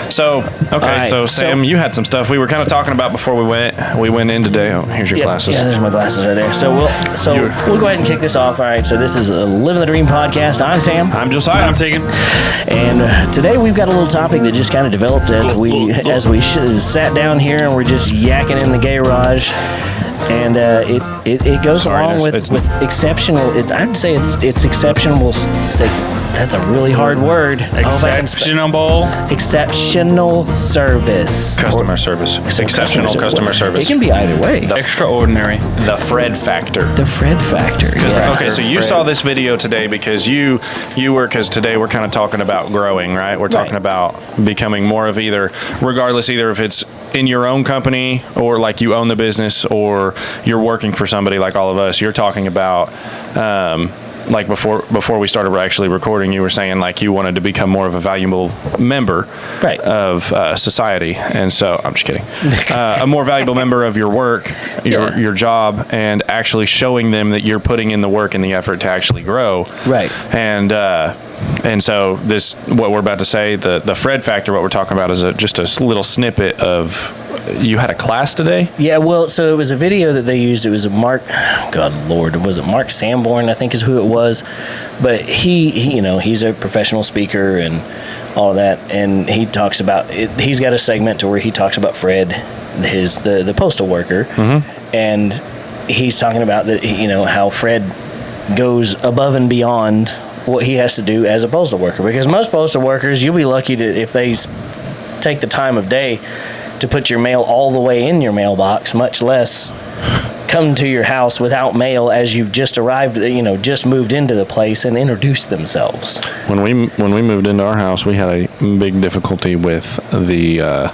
So, okay, right, so Sam, you had some stuff we were kind of talking about before we went in today. Oh, here's your glasses. Yeah, there's my glasses right there. So we'll go ahead and kick this off. All right, so this is a Livin the Dream podcast. I'm Sam. I'm Josiah. I'm Tegan. And today we've got a little topic that just kind of developed as we sat down here and we're just yakking in the garage. And it goes along with exceptional. I'd say it's exceptional. That's a really hard word. Exceptional service. Customer service. Exceptional customer service. It can be either way. Extraordinary. The Fred factor. The Fred factor. Yeah. Okay, so you saw this video today because because today we're kind of talking about growing, right? We're talking about becoming more of either if it's in your own company or like you own the business or you're working for somebody like all of us. You're talking about like before we started actually recording, you were saying like you wanted to become more of a valuable member of society. And so I'm just kidding. A more valuable member of your work, your job, and actually showing them that you're putting in the work and the effort to actually grow. Right. And so what we're about to say, the Fred factor, what we're talking about is just a little snippet of. You had a class today? Yeah, well, so it was a video that they used. It was a Mark Sanborn, I think is who it was. But he he's a professional speaker and all of that. And he talks about it. He's got a segment to where he talks about Fred, the postal worker. Mm-hmm. And he's talking about that, how Fred goes above and beyond what he has to do as a postal worker. Because most postal workers, you'll be lucky if they take the time of day to put your mail all the way in your mailbox, much less come to your house without mail as you've just arrived, just moved into the place and introduced themselves. When we moved into our house, we had a big difficulty with the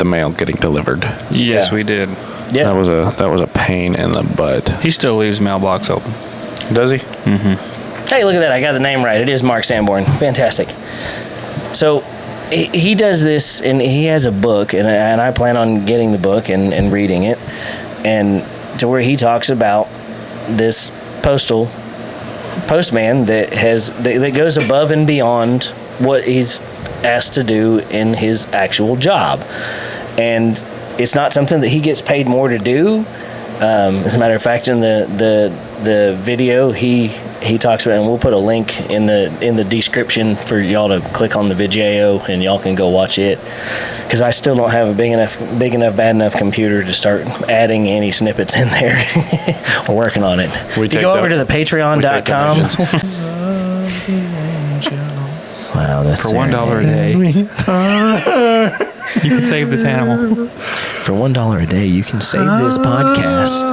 mail getting delivered. Yes, we did. Yeah. That was a pain in the butt. He still leaves mailbox open. Does he? Mm-hmm. Hey, look at that. I got the name right. It is Mark Sanborn. Fantastic. So he does this, and he has a book, and I plan on getting the book and reading it, and to where he talks about this postman that goes above and beyond what he's asked to do in his actual job, and it's not something that he gets paid more to do. As a matter of fact, in the video, he talks about, and we'll put a link in the description for y'all to click on the video, and y'all can go watch it. Because I still don't have a big enough, bad enough computer to start adding any snippets in there. We're working on it. If you go over to the Patreon.com. Wow, that's for $1 a day. You can save this animal. For $1 a day, you can save this podcast.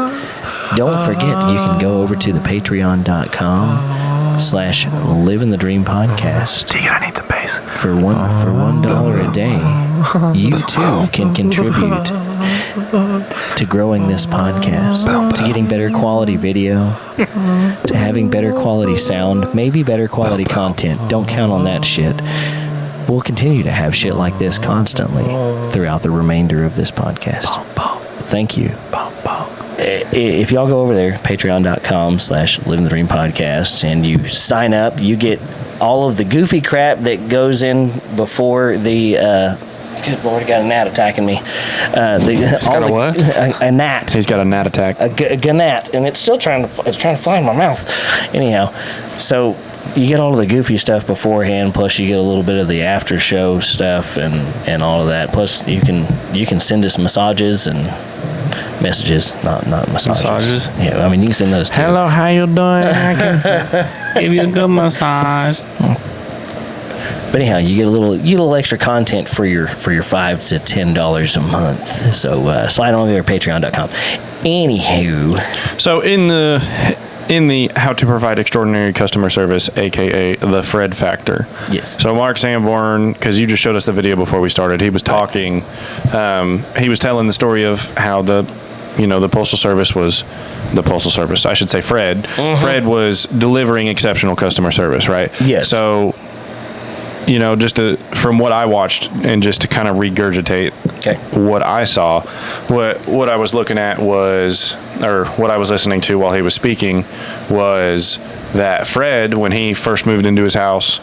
Don't forget, you can go over to the patreon.com/Livin the Dream podcast. Tegan, I need some bass. For $1 a day, you too can contribute to growing this podcast, to getting better quality video, to having better quality sound, maybe better quality content. Don't count on that shit. We'll continue to have shit like this constantly throughout the remainder of this podcast. Thank you. If y'all go over there, patreon.com/Livin the Dream podcast, and you sign up, you get all of the goofy crap that goes in before the good Lord, I got a gnat attacking me. He's got a what? A gnat. He's got a gnat attack. A gnat, and it's still trying to fly in my mouth. Anyhow, so you get all of the goofy stuff beforehand, plus you get a little bit of the after show stuff and all of that. Plus you can send us massages and messages, not massages. Yeah, I mean you can send those too. Hello, how you doing? I can give you a good massage. But anyhow, you get a little extra content for your $5 to $10 a month. So slide on over to Patreon.com. Anywho, so in the how to provide extraordinary customer service, aka the Fred factor. Yes. So Mark Sanborn, because you just showed us the video before we started, he was talking. He was telling the story of how the postal service was. The postal service, I should say, Fred. Mm-hmm. Fred was delivering exceptional customer service, right? Yes. So, from what I watched and just to kind of regurgitate what I saw, what I was looking at was, or what I was listening to while he was speaking was that Fred, when he first moved into his house,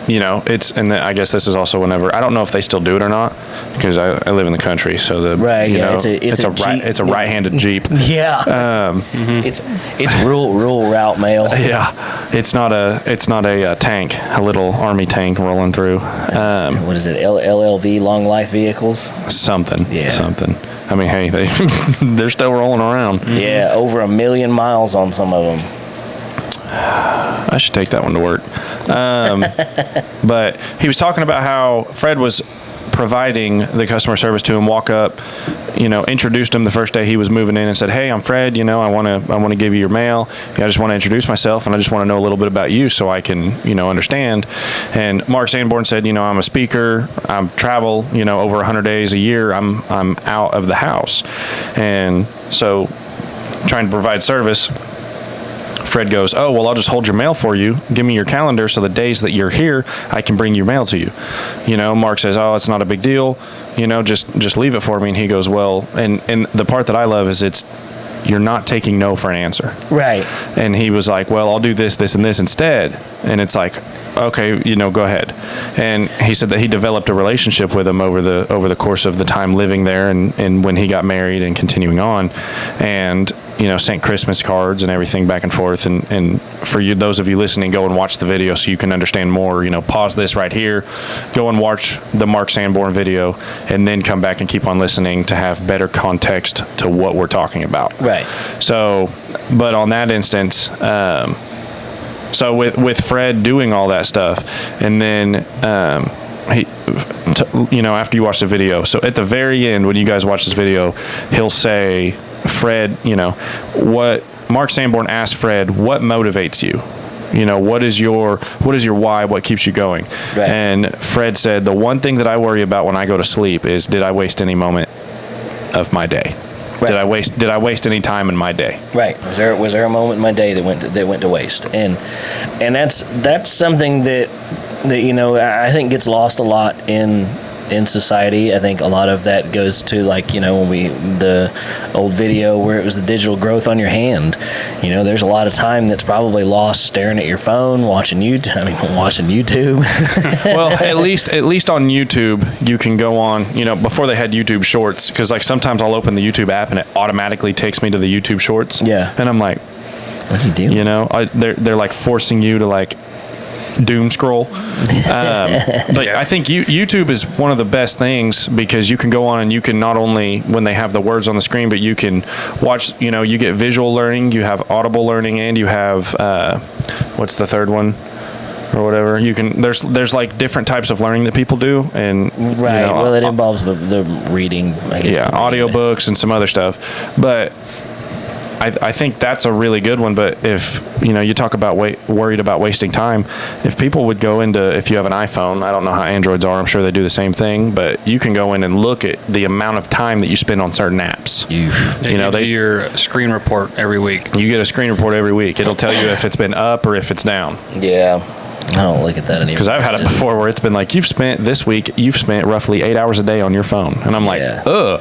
I guess this is also whenever, I don't know if they still do it or not, because I live in the country, so it's a right-handed Jeep. Yeah. It's rural route mail. Yeah, it's not a tank, a little army tank rolling through. What is it? LLV, long life vehicles. Something. Yeah. Something. I mean, hey, they're still rolling around. Yeah, over 1 million miles on some of them. I should take that one to work. But he was talking about how Fred was providing the customer service to him, walk up, introduced him the first day he was moving in and said, "Hey, I'm Fred, I want to give you your mail. I just want to introduce myself, and I just want to know a little bit about you so I can, understand." And Mark Sanborn said, "I'm a speaker. I travel, over 100 days a year. I'm out of the house." And so trying to provide service, Fred goes, "Oh, well, I'll just hold your mail for you. Give me your calendar so the days that you're here, I can bring your mail to you." Mark says, "Oh, it's not a big deal. Just leave it for me." And he goes, "Well," and the part that I love is you're not taking no for an answer. Right. And he was like, "Well, I'll do this, this, and this instead." And it's like, okay, go ahead. And he said that he developed a relationship with him over the course of the time living there and when he got married and continuing on. And sent Christmas cards and everything back and forth. And for you, those of you listening, go and watch the video so you can understand more. Pause this right here, go and watch the Mark Sanborn video, and then come back and keep on listening to have better context to what we're talking about. Right. So, but on that instance, so with Fred doing all that stuff, and then after you watch the video, so at the very end when you guys watch this video, he'll say, Fred, what Mark Sanborn asked Fred, what motivates you? What is your why? What keeps you going? Right. And Fred said, the one thing that I worry about when I go to sleep is, did I waste any moment of my day? Right. Did I waste any time in my day? Right. Was there a moment in my day that went to waste? And that's something that I think gets lost a lot in society. I think a lot of that goes to when the old video where it was the digital growth on your hand. There's a lot of time that's probably lost staring at your phone, watching YouTube. Well, at least on YouTube, you can go on, before they had YouTube Shorts, because sometimes I'll open the YouTube app and it automatically takes me to the YouTube Shorts. Yeah. And I'm like, what do you do? They're forcing you to doom scroll. But I think YouTube is one of the best things, because you can go on and you can not only, when they have the words on the screen, but you can watch, you get visual learning, you have audible learning, and you have, what's the third one? Or whatever. You can, there's different types of learning that people do. And right. Well, it involves the reading, I guess. Yeah. Audiobooks and some other stuff. But I think that's a really good one. But if you talk about worried about wasting time, if people would go into, if you have an iPhone, I don't know how Androids are, I'm sure they do the same thing, but you can go in and look at the amount of time that you spend on certain apps. They your screen report every week. You get a screen report every week. It'll tell you if it's been up or if it's down. Yeah. I don't look at that anymore. Because I've had it before where it's been you've spent roughly 8 hours a day on your phone. And I'm like, ugh.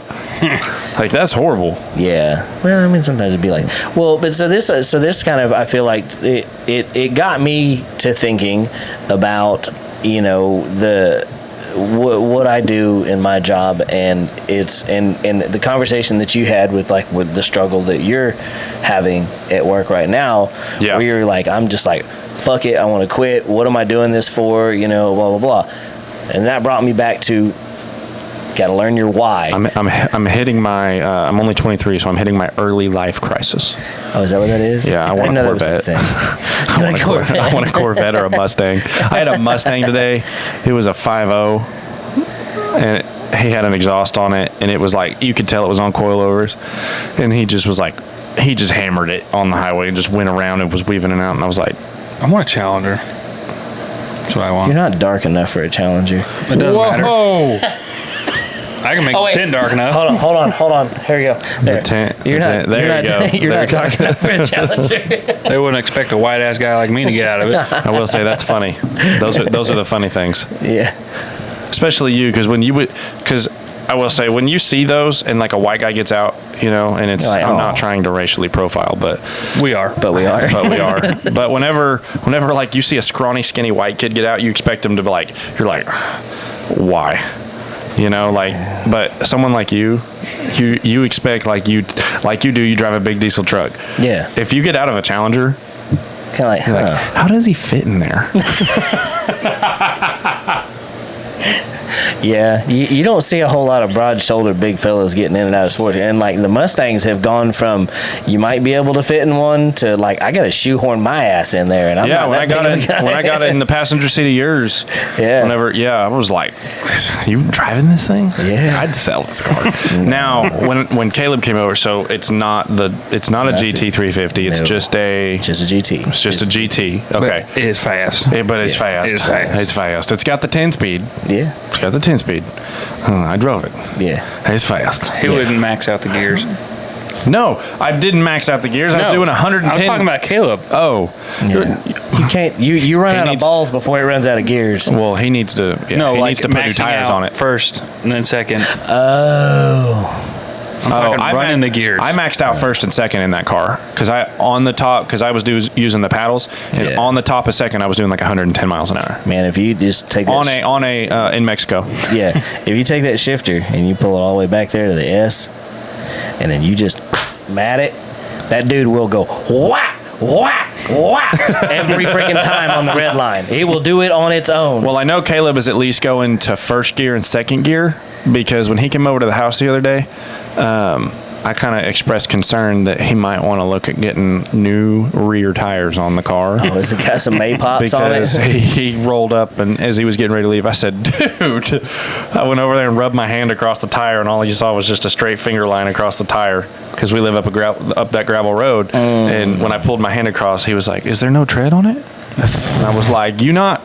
That's horrible. Yeah. Well, I mean, sometimes it'd be but so this kind of, I feel like it got me to thinking about, what I do in my job, and it's and the conversation that you had with the struggle that you're having at work right now, where you're I'm just fuck it, I want to quit. What am I doing this for? Blah blah blah. And that brought me back to got to learn your why. I'm hitting my. I'm only 23, so I'm hitting my early life crisis. Oh, is that what that is? Yeah, I want a Corvette. I want a Corvette or a Mustang. I had a Mustang today. It was a 5.0, and he had an exhaust on it, and it was you could tell it was on coilovers, and he just was he just hammered it on the highway and just went around and was weaving it out, and I was like, I want a Challenger. That's what I want. You're not dark enough for a Challenger. It doesn't matter. I can make the tint dark enough. Hold on. Here we go. There. You're not dark enough for a Challenger. They wouldn't expect a white ass guy like me to get out of it. I will say that's funny. Those are the funny things. Yeah. Especially you, because I will say, when you see those and a white guy gets out, you know, and it's, You're like, I'm "Oh." not trying to racially profile, but We are. But we are. but whenever like you see a scrawny, skinny white kid get out, you expect them to be like, you're like, why? You know, like, but someone like you expect you drive a big diesel truck. Yeah. If you get out of a Challenger, Kind of like, you're like, how does he fit in there? Yeah, you don't see a whole lot of broad-shouldered big fellas getting in and out of sports. And like the Mustangs have gone from you might be able to fit in one to like I got to shoehorn my ass in there. And I'm Yeah, not when I that got big of it, a guy. when I got it in the passenger seat of yours, Yeah. I was like, you driving this thing? Yeah. I'd sell this car. Now, when Caleb came over, so it's not a GT350. It's No. just a GT. It's just a GT. Okay, But it is fast. but it's fast. It is fast. It's fast. It's got the 10-speed. Yeah, It's got the 10-speed. I drove it. yeah. It's fast. He wouldn't max out the gears. No, I didn't max out the gears. I was doing 110. I'm talking about Caleb. Oh, Yeah. You can't. You run out needs- of balls before it runs out of gears. well, he needs to. Yeah, No, he like needs to put new maxing tires out on it. first and then second. Oh, I'm talking I running the gears. I maxed out first and second in that car because I was using the paddles, and Yeah. on the top of second I was doing like 110 miles an hour man! If you just take that in Mexico. yeah, if you take that shifter and you pull it all the way back there to the S, and then you just mat it, that dude will go whack, whack, whack every freaking time on the red line. He will do it on its own. Well, I know Caleb is at least going to first gear and second gear because when he came over to the house the other day, I kind of expressed concern that he might want to look at getting new rear tires on the car. Oh, has it got some Maypops on Because it? he rolled up, and as he was getting ready to leave, I said, dude, I went over there and rubbed my hand across the tire, and all you saw was just a straight finger line across the tire because we live up that gravel road. And when I pulled my hand across, he was like, is there no tread on it? And I was like, No,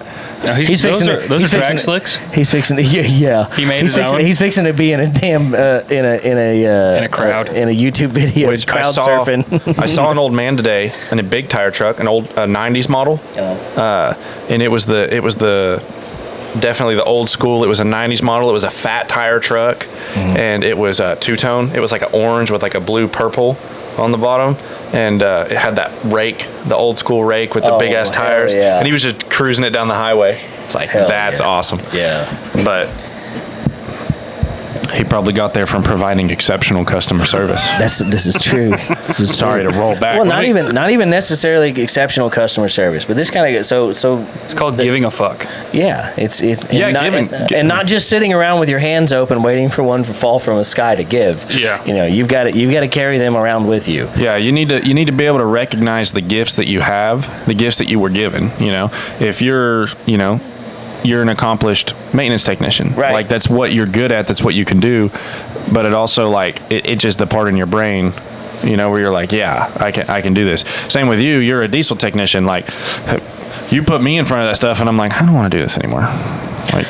He's those fixing are, it. those He's are fixing drag it. slicks. He's fixing to, yeah. He made he's his fixing, own? He's fixing to be in a damn in a crowd. in a YouTube video. which crowd I saw, surfing. I saw an old man today in a big tire truck, an old 90s model. And it was definitely the old school. It was a 90s model. It was a fat tire truck, and it was a two-tone. It was like an orange with like a blue purple on the bottom, and it had that rake, the old school rake with the big ass hell tires. yeah. And he was just cruising it down the highway. It's like, Hell that's yeah. awesome. Yeah. But he probably got there from providing exceptional customer service. This is true. This is Sorry true. to roll back. Well, Let not me- even necessarily exceptional customer service, but this kind of so It's called giving a fuck. yeah, it's and Yeah, not, giving- and not just sitting around with your hands open waiting for one to fall from the sky to give. Yeah. you know you've got to carry them around with you. Yeah, you need to be able to recognize the gifts that you have, the gifts that you were given. You know, if you're an accomplished maintenance technician, Right. Like that's what you're good at. That's what you can do. But it also like it's just the part in your brain, where you're like, yeah, I can do this. Same with you. You're a diesel technician. Like you put me in front of that stuff, and I'm like, I don't want to do this anymore. Like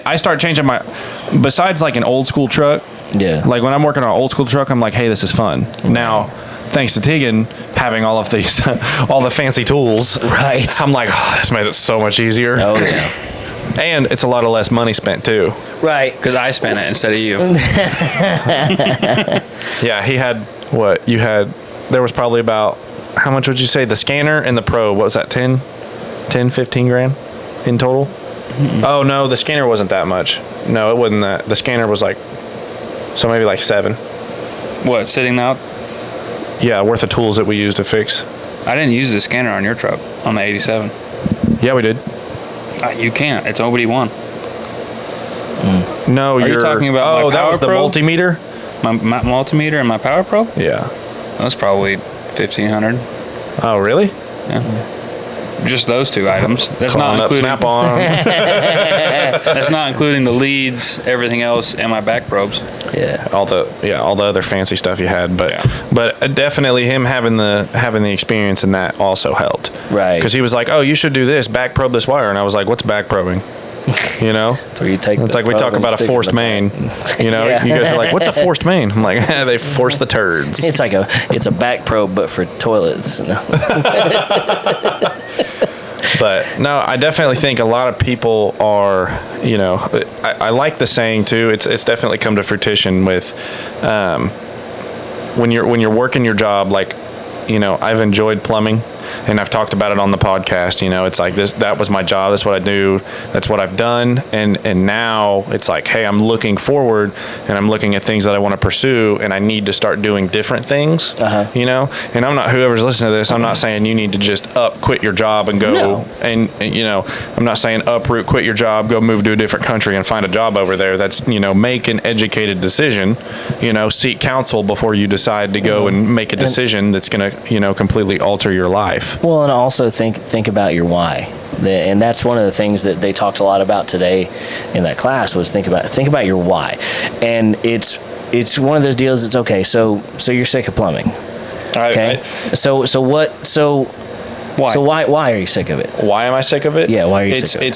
I start changing besides like an old school truck. Yeah. Like when I'm working on an old school truck, I'm like, hey, this is fun. Now, thanks to Tegan having all of these, all the fancy tools, Right. I'm like, oh, this made it so much easier. Oh yeah. And it's a lot of less money spent too. Right. Because I spent it instead of you. Yeah, he had what you had. There was probably about, how much would you say? The scanner and the Pro, what was that, 10, 15 grand in total? Mm-hmm. Oh, no, the scanner wasn't that much. No, it wasn't that. The scanner was like, so maybe like 7. What, sitting out? Yeah, worth of tools that we used to fix. I didn't use the scanner on your truck, on the 87. Yeah, we did. You can't. It's OBD1. No, Are you you're talking about my that Power was the Pro? multimeter? My multimeter and my Power Pro? Yeah. That's probably 1,500. Oh, really? Just those two items. That's Calling not up including. Snap-on. That's not including the leads, everything else, and my back probes. Yeah. all the other fancy stuff you had, but definitely him having the experience in that also helped. Right. Because he was like, "Oh, you should do this, back probe this wire," and I was like, "What's back probing?" So you take. It's like we talk about a forced main. Yeah. You guys are like, "What's a forced main?" I'm like, "They force the turds." It's a back probe, but for toilets. But no, I definitely think a lot of people are, I like the saying too. It's definitely come to fruition with when you're working your job, like, you know, I've enjoyed plumbing, and I've talked about it on the podcast. You know, it's like that was my job. That's what I do. That's what I've done. And now it's like, hey, I'm looking forward, and I'm looking at things that I want to pursue, and I need to start doing different things. You know, and I'm not, whoever's listening to this, I'm not saying you need to just quit your job and go. No. And, you know, I'm not saying uproot, quit your job, go move to a different country and find a job over there. That's, you know, make an educated decision. You know, seek counsel before you decide to go and make a decision that's going to, you know, completely alter your life. Well, and also think about your why. And that's one of the things that they talked a lot about today in that class was think about your why. And it's one of those deals that's okay. So you're sick of plumbing. Okay. Why? So why are you sick of it? Why am I sick of it? Yeah, why are you sick of it?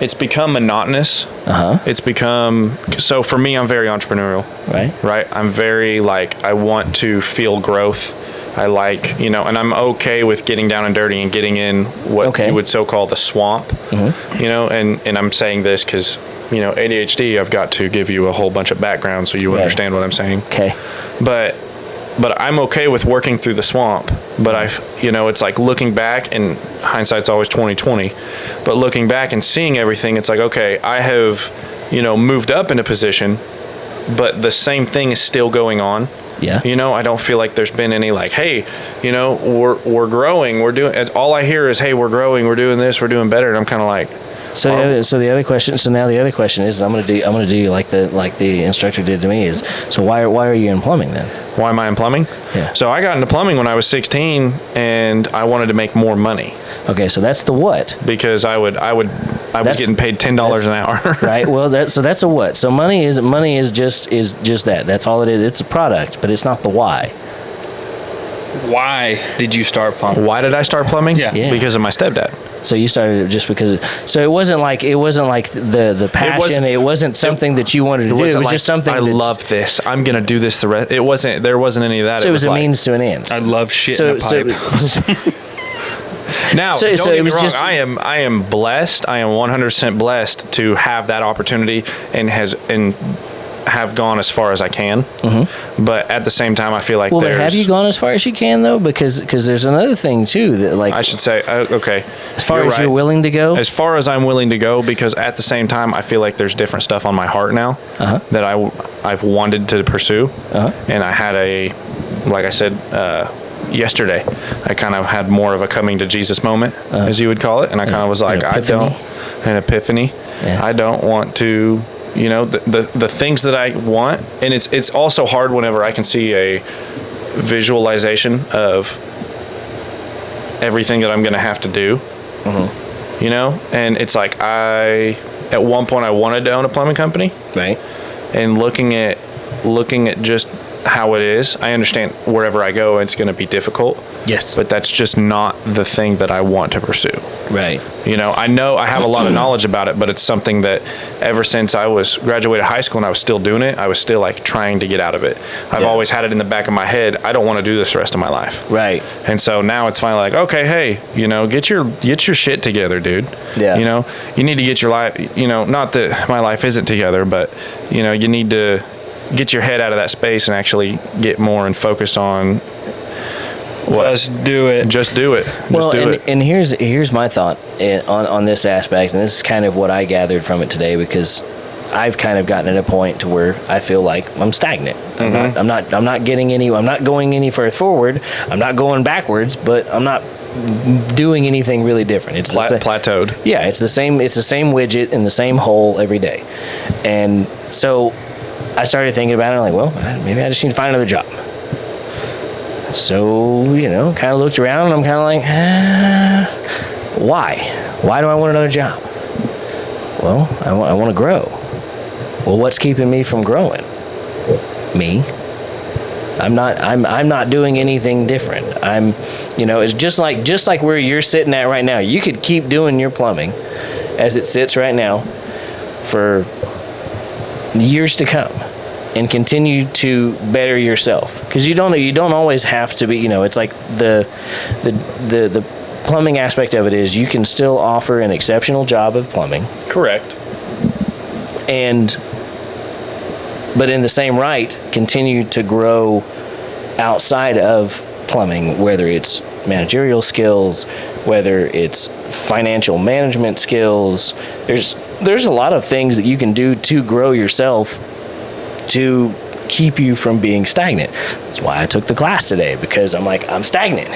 It's become monotonous. It's become, so for me, I'm very entrepreneurial. Right? I'm very, like, I want to feel growth. I like, you know, and I'm okay with getting down and dirty and getting in what you would so call the swamp. You know, and I'm saying this because, you know, ADHD, I've got to give you a whole bunch of background so you understand what I'm saying. Okay. But I'm okay with working through the swamp. But you know, it's like looking back, and hindsight's always 20/20. But looking back and seeing everything, it's like, okay, I have, you know, moved up in a position, but the same thing is still going on. Yeah. You know, I don't feel like there's been any like, hey, you know, we're growing, we're doing. All I hear is, hey, we're growing, we're doing this, we're doing better, and I'm kind of like. So the other question. So now the other question is, and I'm gonna do like the instructor did to me is. So why are you in plumbing then? Why am I in plumbing? Yeah. So I got into plumbing when I was 16, and I wanted to make more money. Okay, so that's the what. Because I was getting paid $10 an hour. Right. Well, that's a what. So money is just that. That's all it is. It's a product, but it's not the why. Why did you start plumbing? Why did I start plumbing? Yeah. Because of my stepdad. So you started just because. So it wasn't like the passion. It wasn't something that you wanted to do. It was like, just something. I love this. I'm gonna do this the rest. There wasn't any of that. So it was a like, means to an end. I love shit in a pipe. Now, don't get me wrong. I am blessed. I am 100% blessed to have that opportunity and have gone as far as I can. But at the same time, I feel like but have you gone as far as you can though? Because there's another thing too that like I should say. Okay. As far as you're willing to go. As far as I'm willing to go, because at the same time, I feel like there's different stuff on my heart now that I've wanted to pursue, and I had like I said yesterday, I kind of had more of a coming to Jesus moment, as you would call it, and I kind of was like, an epiphany. Yeah. I don't want to. You know, the things that I want, and it's also hard whenever I can see a visualization of everything that I'm going to have to do. You know, and it's like at one point I wanted to own a plumbing company, right? And looking at just how it is, I understand wherever I go, it's going to be difficult. Yes. But that's just not the thing that I want to pursue. Right. You know I have a lot of knowledge about it, but it's something that ever since I graduated high school and I was still doing it, I was still like trying to get out of it. I've always had it in the back of my head. I don't want to do this the rest of my life. Right. And so now it's finally like, okay, hey, you know, get your shit together, dude. Yeah. You know, you need to get your life, you know, not that my life isn't together, but you know, you need to get your head out of that space and actually get more and focus on Just do it. Just do it. And here's my thought on this aspect, and this is kind of what I gathered from it today, because I've kind of gotten at a point to where I feel like I'm stagnant. I'm not getting any. I'm not going any further forward. I'm not going backwards, but I'm not doing anything really different. It's plateaued. Yeah, it's the same widget in the same hole every day, and so I started thinking about it. I'm like, well, maybe I just need to find another job. So, you know, kind of looked around, and I'm kind of like, why? Why do I want another job? Well, I want to grow. Well, what's keeping me from growing? Me. I'm not doing anything different. It's just like where you're sitting at right now. You could keep doing your plumbing as it sits right now for years to come and continue to better yourself, because you don't always have to be, you know, it's like the plumbing aspect of it is you can still offer an exceptional job of plumbing. Correct. But in the same right, continue to grow outside of plumbing, whether it's managerial skills, whether it's financial management skills. There's a lot of things that you can do to grow yourself to keep you from being stagnant. That's why I took the class today, because I'm like, I'm stagnant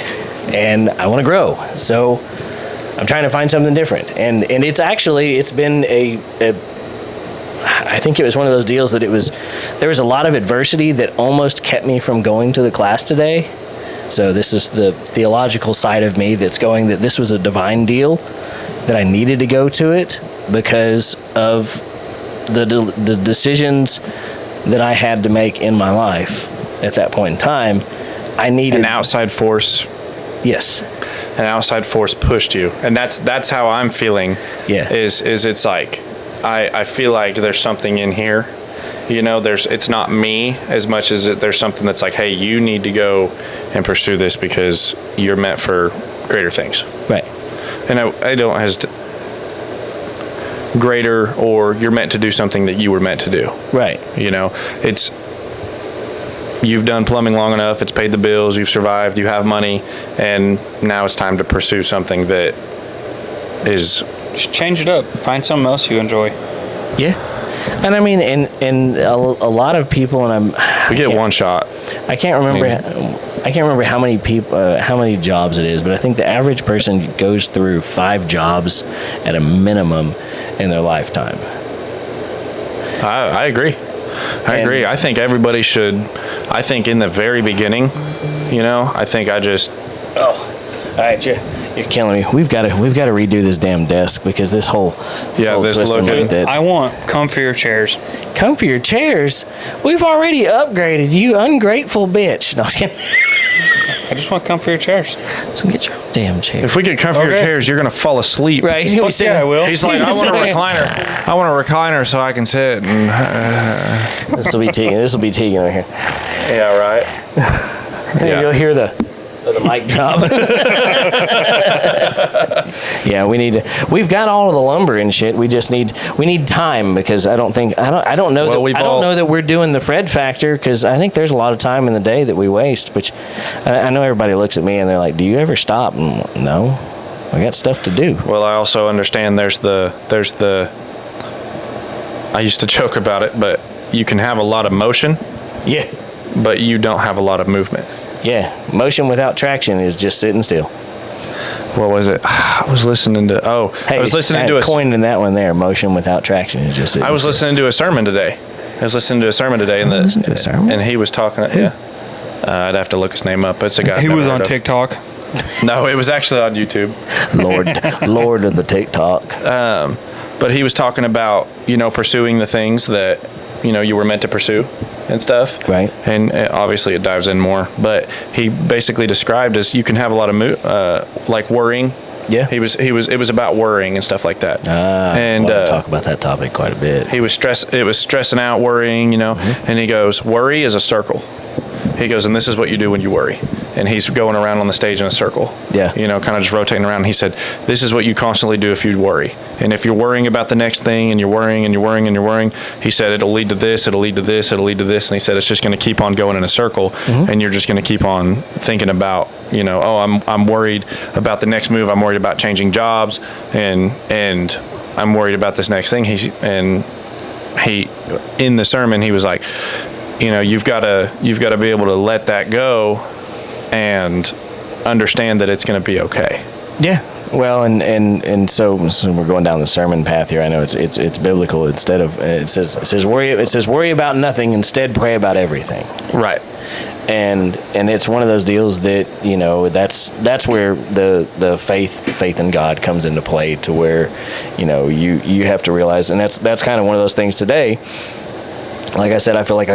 and I want to grow. So I'm trying to find something different. And it's been I think it was one of those deals that there was a lot of adversity that almost kept me from going to the class today. So this is the theological side of me that's going that this was a divine deal, that I needed to go to it because of the decisions that I had to make in my life at that point in time. I needed an outside force. Yes. An outside force pushed you. And that's how I'm feeling. Yeah. Is it's like I feel like there's something in here. You know, it's not me as much as there's something that's like, hey, you need to go and pursue this because you're meant for greater things. Right. And I don't hesitate. Greater, or you're meant to do something that you were meant to do. Right. You know, you've done plumbing long enough, it's paid the bills, you've survived, you have money, and now it's time to pursue something that is... Just change it up. Find something else you enjoy. Yeah. And I mean, and a lot of people, and we get one shot. I can't remember how many people, how many jobs it is, but I think the average person goes through 5 jobs at a minimum in their lifetime. I agree. I agree. I think everybody should. I think in the very beginning, you know, I think I just. Oh, all right, you're killing me. We've got to redo this damn desk because this whole twisting like that. I want comfier chairs. Comfier chairs? We've already upgraded, you ungrateful bitch. No, I was kidding. I just want comfier chairs. So get your own damn chair. If we get comfier chairs, you're gonna fall asleep. Right? He's gonna be sitting. Yeah, I will. He's like, I want a recliner. I want a recliner so I can sit. And, This will be Tegan right here. yeah, right. Yeah. You'll hear the mic drop. Yeah, we've got all of the lumber and shit. We need time, because I don't know that we're doing the Fred factor, because I think there's a lot of time in the day that we waste, which I know everybody looks at me and they're like, do you ever stop? And no, I got stuff to do. Well, I also understand there's the I used to joke about it, but you can have a lot of motion. Yeah. But you don't have a lot of movement. Yeah, motion without traction is just sitting still. What was it? I was listening to. I was listening to a coin in that one there. Motion without traction is just sitting I was still. listening to a sermon today. And he was talking. Yeah, I'd have to look his name up. It's a guy. He was on TikTok. No, it was actually on YouTube. Lord of the TikTok. But he was talking about pursuing the things that you were meant to pursue and stuff. Right. And obviously it dives in more, but he basically described as you can have a lot of like worrying. Yeah. It was about worrying and stuff like that. And talk about that topic quite a bit. It was stressing out, worrying, Mm-hmm. and he goes, worry is a circle. He goes, and this is what you do when you worry. And he's going around on the stage in a circle. Yeah. Kind of just rotating around. And he said, this is what you constantly do if you worry. And if you're worrying about the next thing and you're worrying and you're worrying and you're worrying, he said, it'll lead to this, it'll lead to this, it'll lead to this. And he said, it's just going to keep on going in a circle. Mm-hmm. And you're just going to keep on thinking about, I'm worried about the next move. I'm worried about changing jobs. And I'm worried about this next thing. He in the sermon, he was like, you've got to be able to let that go and understand that it's going to be okay. Yeah. Well, and so we're going down the sermon path here. I know it's biblical. Instead of it says worry about nothing, instead pray about everything. Right. And it's one of those deals that that's where the faith in God comes into play, to where you have to realize, and that's kind of one of those things today. Like I said, I feel like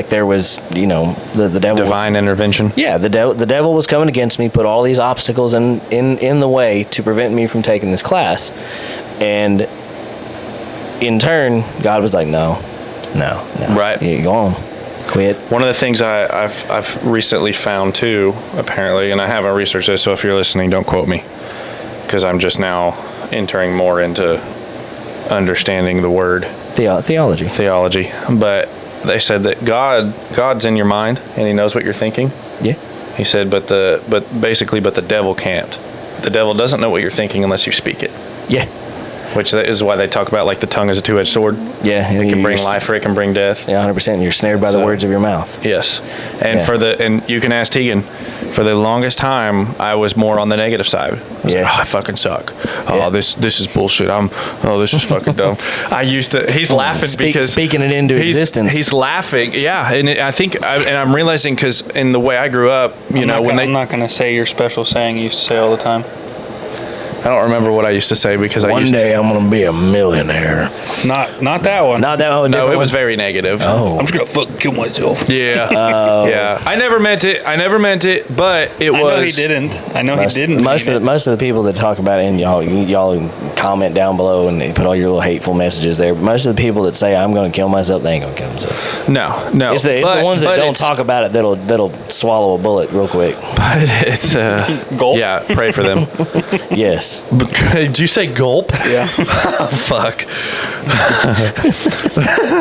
there was, the devil. Divine intervention. Yeah, the devil was coming against me, put all these obstacles in the way to prevent me from taking this class. And in turn, God was like, no. Right. You go on. Quit. One of the things I've recently found too, apparently, and I haven't researched this, so if you're listening, don't quote me, because I'm just now entering more into understanding the word. Theology. But they said that God's in your mind and he knows what you're thinking. Yeah. He said, but the devil can't. The devil doesn't know what you're thinking unless you speak it. Yeah. Which is why they talk about like the tongue is a two-edged sword. Yeah. It can bring life or it can bring death. Yeah, 100%. You're snared by the words of your mouth. Yes. And and you can ask Tegan, for the longest time, I was more on the negative side. I was like, I fucking suck. Oh, this is bullshit. This is fucking dumb. I used to, he's laughing because. Speaking it into existence. He's laughing. Yeah. And I think, and I'm realizing because in the way I grew up, I'm not going to say your special saying you used to say all the time. I don't remember what I used to say because One day I'm going to be a millionaire. Not that one. Not that one. No, it was very negative. Oh. I'm just going to fucking kill myself. Yeah. Yeah. I never meant it, but it was. I know he didn't. Most of the people that talk about it, and y'all comment down below and they put all your little hateful messages there. Most of the people that say I'm going to kill myself, they ain't going to kill themselves. No. It's the ones that don't talk about it that'll swallow a bullet real quick. But it's gulp. Yeah, pray for them. Yes. Did you say gulp? Yeah. Oh, fuck.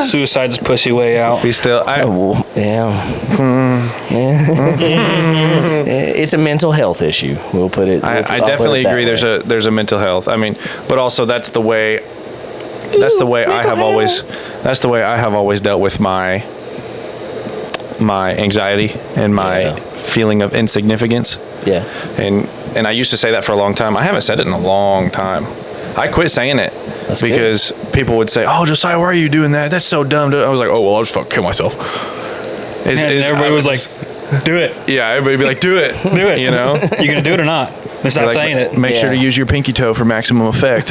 Suicide's a pussy way out. We still. Yeah. It's a mental health issue. We'll put it. I definitely agree. There's a mental health. I mean, but also that's the way. That's the way I have always. That's the way I have always dealt with my anxiety and my feeling of insignificance. Yeah. And I used to say that for a long time. I haven't said it in a long time. I quit saying it because people would say, "Oh, Josiah, why are you doing that? That's so dumb." I was like, "Oh, well, I'll just fucking kill myself." And everybody was like, "Do it." Yeah, everybody would be like, "Do it, do it." You know, you gonna do it or not? Stop saying it. Make sure to use your pinky toe for maximum effect.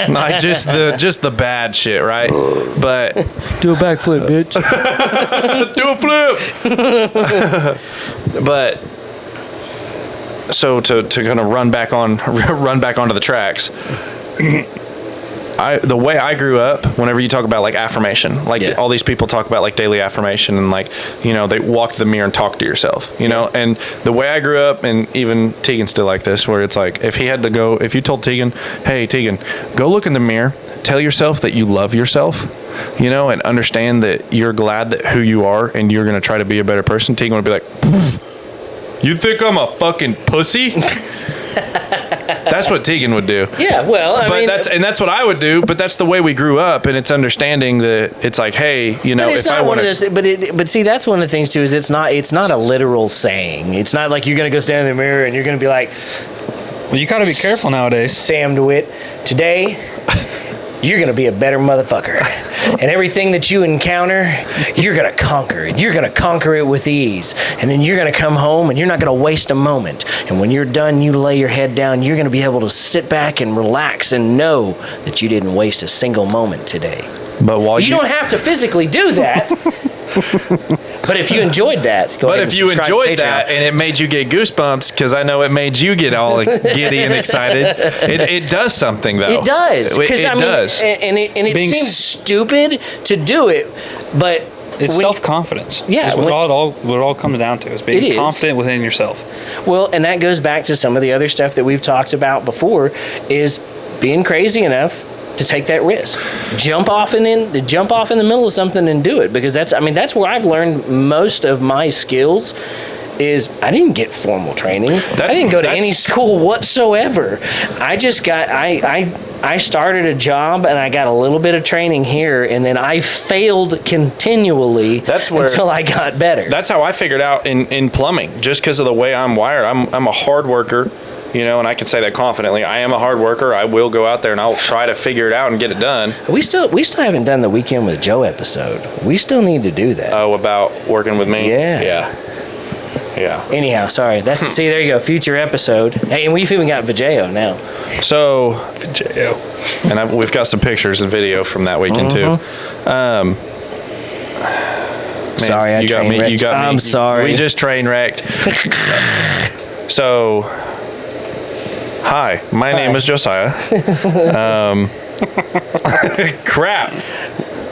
Not just the bad shit, right? But do a backflip, bitch. Do a flip. But. So to kind of run back onto the tracks. The way I grew up, whenever you talk about like affirmation, all these people talk about like daily affirmation and like, they walk to the mirror and talk to yourself, know, and the way I grew up, and even Tegan's still like this, where it's like, if you told Tegan, hey, Tegan, go look in the mirror, tell yourself that you love yourself, and understand that you're glad that who you are and you're going to try to be a better person, Tegan would be like, you think I'm a fucking pussy? That's what Tegan would do. Yeah, well, I mean, that's what I would do. But that's the way we grew up, and it's understanding that it's like, hey, but it's if not I want one of those. But see, that's one of the things too. Is it's not a literal saying. It's not like you're gonna go stand in the mirror and you're gonna be like, well, you gotta be careful nowadays. Sam DeWitt, today you're gonna be a better motherfucker. And everything that you encounter, you're going to conquer it. You're going to conquer it with ease. And then you're going to come home and you're not going to waste a moment. And when you're done, you lay your head down, you're going to be able to sit back and relax and know that you didn't waste a single moment today. But while you don't have to physically do that. But if you enjoyed that, go ahead and subscribe to Patreon. And it made you get goosebumps, because I know it made you get all giddy and excited. It does something though. It does. It does. And it seems stupid to do it, but it's self-confidence. Yeah, it's what it all comes down to is being confident within yourself. Well, and that goes back to some of the other stuff that we've talked about before, is being crazy enough to take that risk, jump off in the middle of something and do it, because that's where I've learned most of my skills. Is I didn't get formal training. I didn't go to any school whatsoever. I just got I started a job and I got a little bit of training here, and then I failed continually until I got better. That's how I figured out in plumbing, just because of the way I'm wired. I'm a hard worker. And I can say that confidently. I am a hard worker. I will go out there and I'll try to figure it out and get it done. We still haven't done the Weekend with Joe episode. We still need to do that. Oh, about working with me? Yeah. Anyhow, sorry. See, there you go. Future episode. Hey, and we've even got Vijeo now. So, Vijeo. And we've got some pictures and video from that weekend too. Man, sorry, I train wrecked. You got me. I'm sorry. We just train wrecked. So... Hi, my name is Josiah. Crap.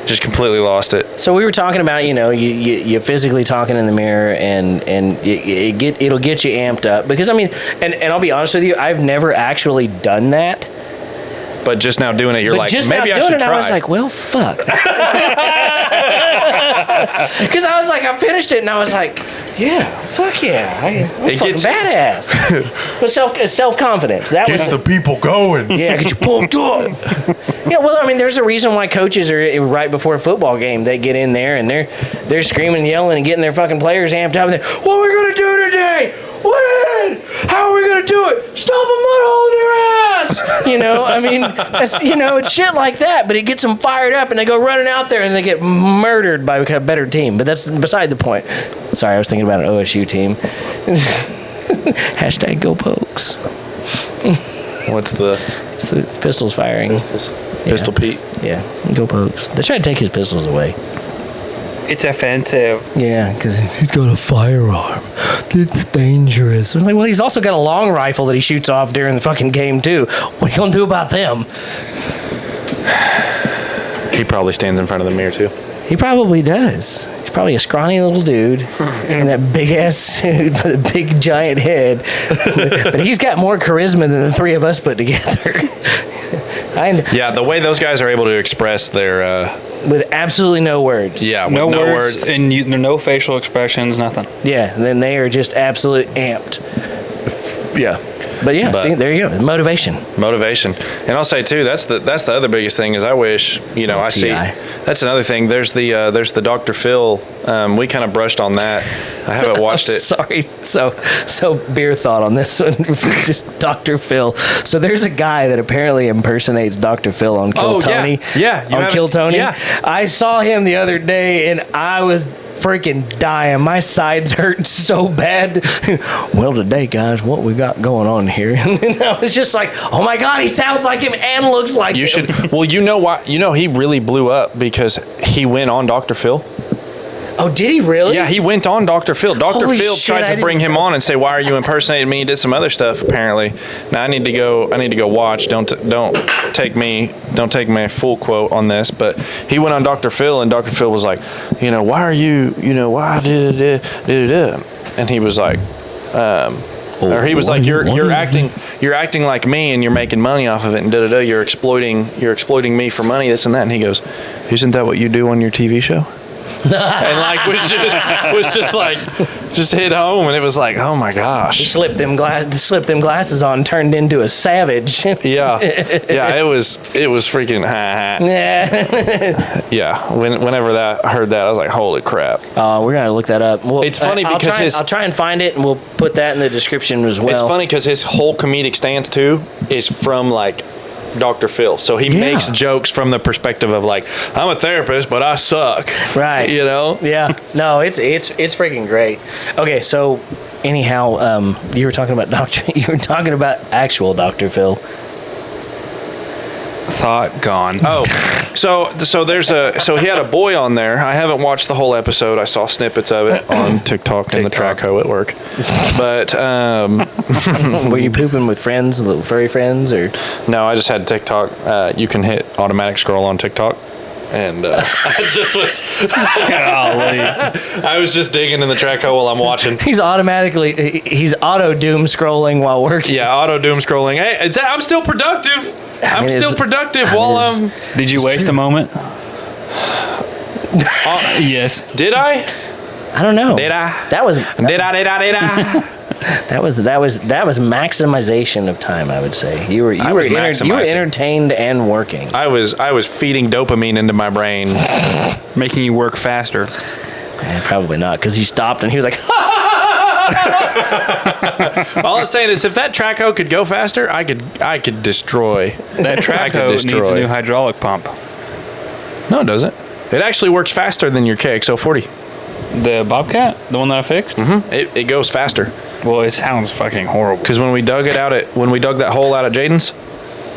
Just completely lost it. So we were talking about, you physically talking in the mirror, and it'll get you amped up, because and I'll be honest with you, I've never actually done that. But just now doing it, you're But like, just maybe now I doing should it, try. I was like, well, fuck. Because I was like, I finished it, and I was like, yeah, fuck yeah, I'm fucking badass. But self-confidence. That was the people going. yeah, get you pumped up. Yeah, well, I mean, there's a reason why coaches are right before a football game. They get in there and they're screaming, yelling, and getting their fucking players amped up. And they're, what are we gonna do today? Win! How are we gonna do it? Stop a mud hole in their ass! You know, I mean, that's, you know, it's shit like that. But it gets them fired up, and they go running out there, and they get murdered by a better team. But that's beside the point. Sorry, I was thinking about an OSU team. Hashtag Go Pokes. What's the It's pistols firing. Pistol Pete? Yeah, Go Pokes. They try to take his pistols away. It's offensive. Yeah, because he's got a firearm. It's dangerous. I was like, well, he's also got a long rifle that he shoots off during the fucking game, too. What are you going to do about them? He probably stands in front of the mirror too. He probably does. He's probably a scrawny little dude in that big-ass suit with a big, giant head. But he's got more charisma than the three of us put together. Yeah, the way those guys are able to express their... with absolutely no words. yeah, with No words, and no facial expressions, nothing. Yeah, then they are just absolute amped. Yeah. But yeah, But- see, there you go. Motivation. Motivation. And I'll say too, that's the other biggest thing is I wish, you know, I see TI. that's another thing. There's the Dr. Phil. We kind of brushed on that. I haven't watched it. Sorry. So beer thought on this one. Just Dr. Phil. So there's a guy that apparently impersonates Dr. Phil on Kill Oh, yeah. Tony. Yeah, you On haven't- Kill Tony. yeah. I saw him the other day and I was freaking dying. My sides hurt so bad. Well, today, guys, what we got going on here? And then I was just like, oh my God, he sounds like him and looks like You him. should. Well, you know why? You know he really blew up because he went on Dr. Phil. Oh, did he really? Yeah, he went on Dr. Phil. Dr. Holy Phil shit, I tried to didn't- bring him on and say, "Why are you impersonating me?" He did some other stuff apparently. Now I need to go watch. Don't take my full quote on this, but he went on Dr. Phil and Dr. Phil was like, you know, why are you, you know, why did it, and he was like, or he was like, you're acting like me and you're making money off of it and you're exploiting me for money, this and that. And he goes, isn't that what you do on your TV show? And like was just like just hit home, and it was like, oh my He gosh. slipped them glasses on, turned into a savage. Yeah, it was freaking Yeah. yeah. Whenever I heard that, I was like, holy crap. We're gonna look that up. Well, It's funny I'll because try and find it, and we'll put that in the description as well. It's funny because his whole comedic stance too is from like Dr. Phil, so he makes jokes from the perspective of like, I'm a therapist, but I suck. Right. You know. Yeah. No, it's freaking great. Okay, so anyhow, you were talking about actual Dr. Phil. Thought gone. Oh, so he had a boy on there. I haven't watched the whole episode. I saw snippets of it on TikTok and the track hoe at work. But Were you pooping with friends, little furry friends, or? no, I just had TikTok. You can hit automatic scroll on TikTok. And I just was, I was just digging in the track hoe while I'm watching. He's auto doom scrolling while working. Yeah, auto doom scrolling. Hey, I'm still productive. I'm still productive while I'm. Did you waste a moment? Yes. Did I? I don't know. Did I? That was Did I? That was maximization of time, I would say. You were maximizing. entertained and working. I was feeding dopamine into my brain. Making you work faster. Probably not, because he stopped and he was like, All I'm saying is, if that track hoe could go faster, I could destroy. That track hoe needs a new hydraulic pump. No, it doesn't. It actually works faster than your KX040. The Bobcat? The one that I fixed? Mm-hmm. It goes faster. Well, it sounds fucking horrible. Because when we dug that hole out at Jaden's,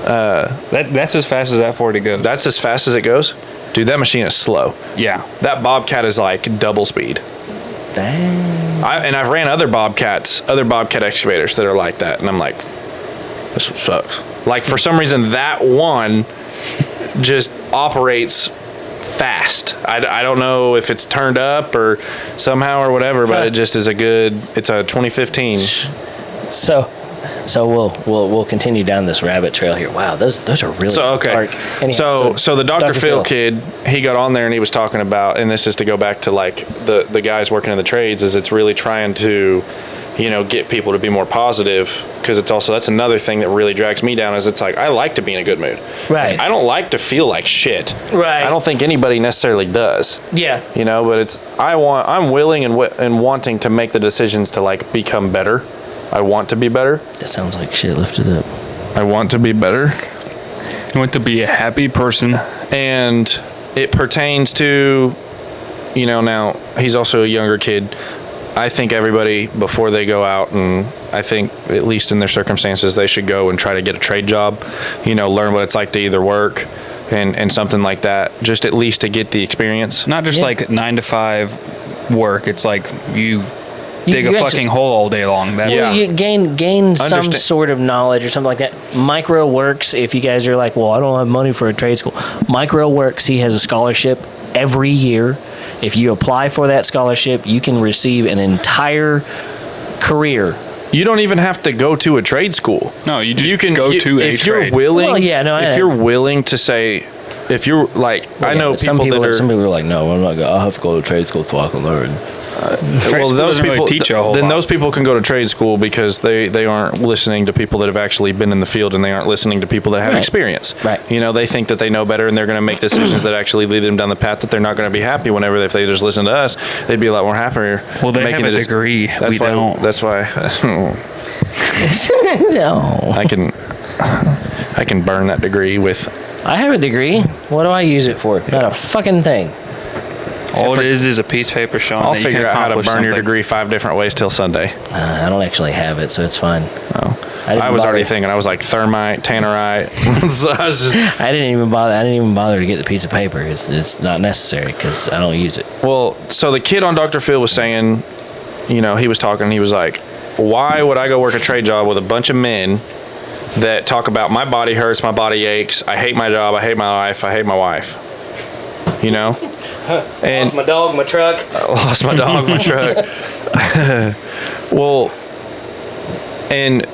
That's as fast as that 40 goes. that's as fast as it goes. Dude, that machine is slow. Yeah. That Bobcat is like double speed. dang. I've ran other Bobcat excavators that are like that, and I'm like, this sucks. Like, for some reason, that one just operates fast. I don't know if it's turned up or somehow or whatever, but it just is it's a 2015. So So we'll continue down this rabbit trail here. Wow, those are really dark. Anyhow, so the Dr. Phil Phil kid, he got on there and he was talking about, and this is to go back to like the guys working in the trades, is it's really trying to, get people to be more positive, because it's also, that's another thing that really drags me down, is it's like, I like to be in a good mood. Right. I don't like to feel like shit. Right. I don't think anybody necessarily does. Yeah. But it's, I'm willing and wanting to make the decisions to like become better. I want to be better. That sounds like shit lifted up. I want to be better. I want to be a happy person. And it pertains to, now he's also a younger kid. I think everybody, before they go out, and I think at least in their circumstances, they should go and try to get a trade job, learn what it's like to either work and something like that, just at least to get the experience. Not just like 9 to 5 work. It's like you dig a fucking hole all day long. You gain some sort of knowledge or something like that. Micro Works, if you guys are like, well, I don't have money for a trade school. Micro Works, he has a scholarship every year. If you apply for that scholarship, you can receive an entire career. You don't even have to go to a trade school. No, you can go to a trade. If you're willing, if you're willing to say, if you're like, I know people some people are like, no, I'm not. I'll have to go to trade school so I can learn. Those people really teach you a whole lot. Those people can go to trade school because they aren't listening to people that have actually been in the field, and they aren't listening to people that have experience. Right. They think that they know better, and they're going to make decisions that actually lead them down the path that they're not going to be happy. Whenever if they just listen to us, they'd be a lot more happier. Well, they have a degree. We don't. That's why. I can burn that degree with. I have a degree. What do I use it for? Not a fucking thing. All it is a piece of paper showing. I'll figure out how to burn your degree 5 different ways till Sunday. I don't actually have it, so it's fine. Oh. I was already thinking. I was like thermite, tannerite. So I was just. I didn't even bother to get the piece of paper. It's not necessary because I don't use it. Well, so the kid on Dr. Phil was saying, he was talking. He was like, "Why would I go work a trade job with a bunch of men that talk about my body hurts, my body aches, I hate my job, I hate my life, I hate my wife." And lost my dog, my truck. Lost my dog, my truck. Well, and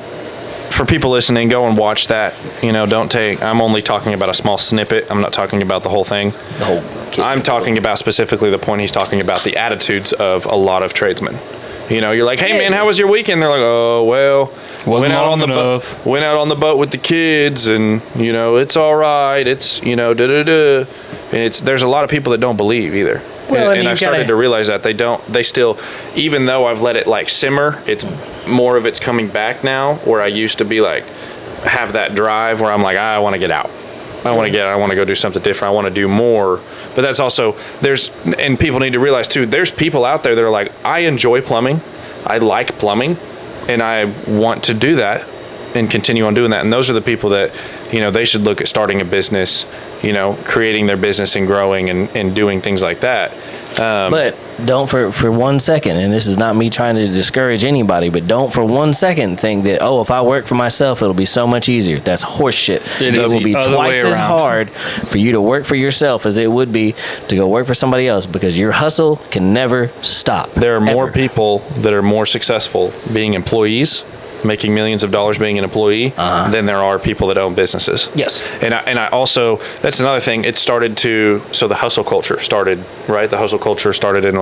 for people listening, go and watch that. I'm only talking about a small snippet. I'm not talking about the whole thing. The whole kit. I'm talking about specifically the point he's talking about, the attitudes of a lot of tradesmen. You're like, hey man, how was your weekend? They're like, oh well, went out on the boat with the kids, and it's all right. It's and there's a lot of people that don't believe either. Well, and I've started to realize that they still, even though I've let it like simmer, it's more of it's coming back now, where I used to be like, have that drive where I'm like, I want to get out. I want to go do something different. I want to do more. But that's also, and people need to realize too, there's people out there that are like, I enjoy plumbing. I like plumbing, and I want to do that and continue on doing that. And those are the people that, they should look at starting a business, creating their business and growing and doing things like that. But don't for 1 second, and this is not me trying to discourage anybody, but don't for 1 second think that, if I work for myself, it'll be so much easier. That's horseshit. It will be twice as hard for you to work for yourself as it would be to go work for somebody else, because your hustle can never stop. There are more people that are more successful being employees, making millions of dollars being an employee, than there are people that own businesses. Yes. And I also, that's another thing, it started so the hustle culture started, right? The hustle culture started in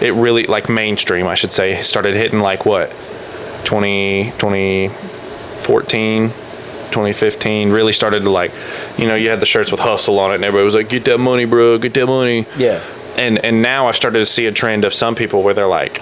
it really, mainstream, I should say, started hitting 2014, 2015, really started to you had the shirts with hustle on it, and everybody was like, get that money, bro, get that money. Yeah. And now I've started to see a trend of some people where they're like,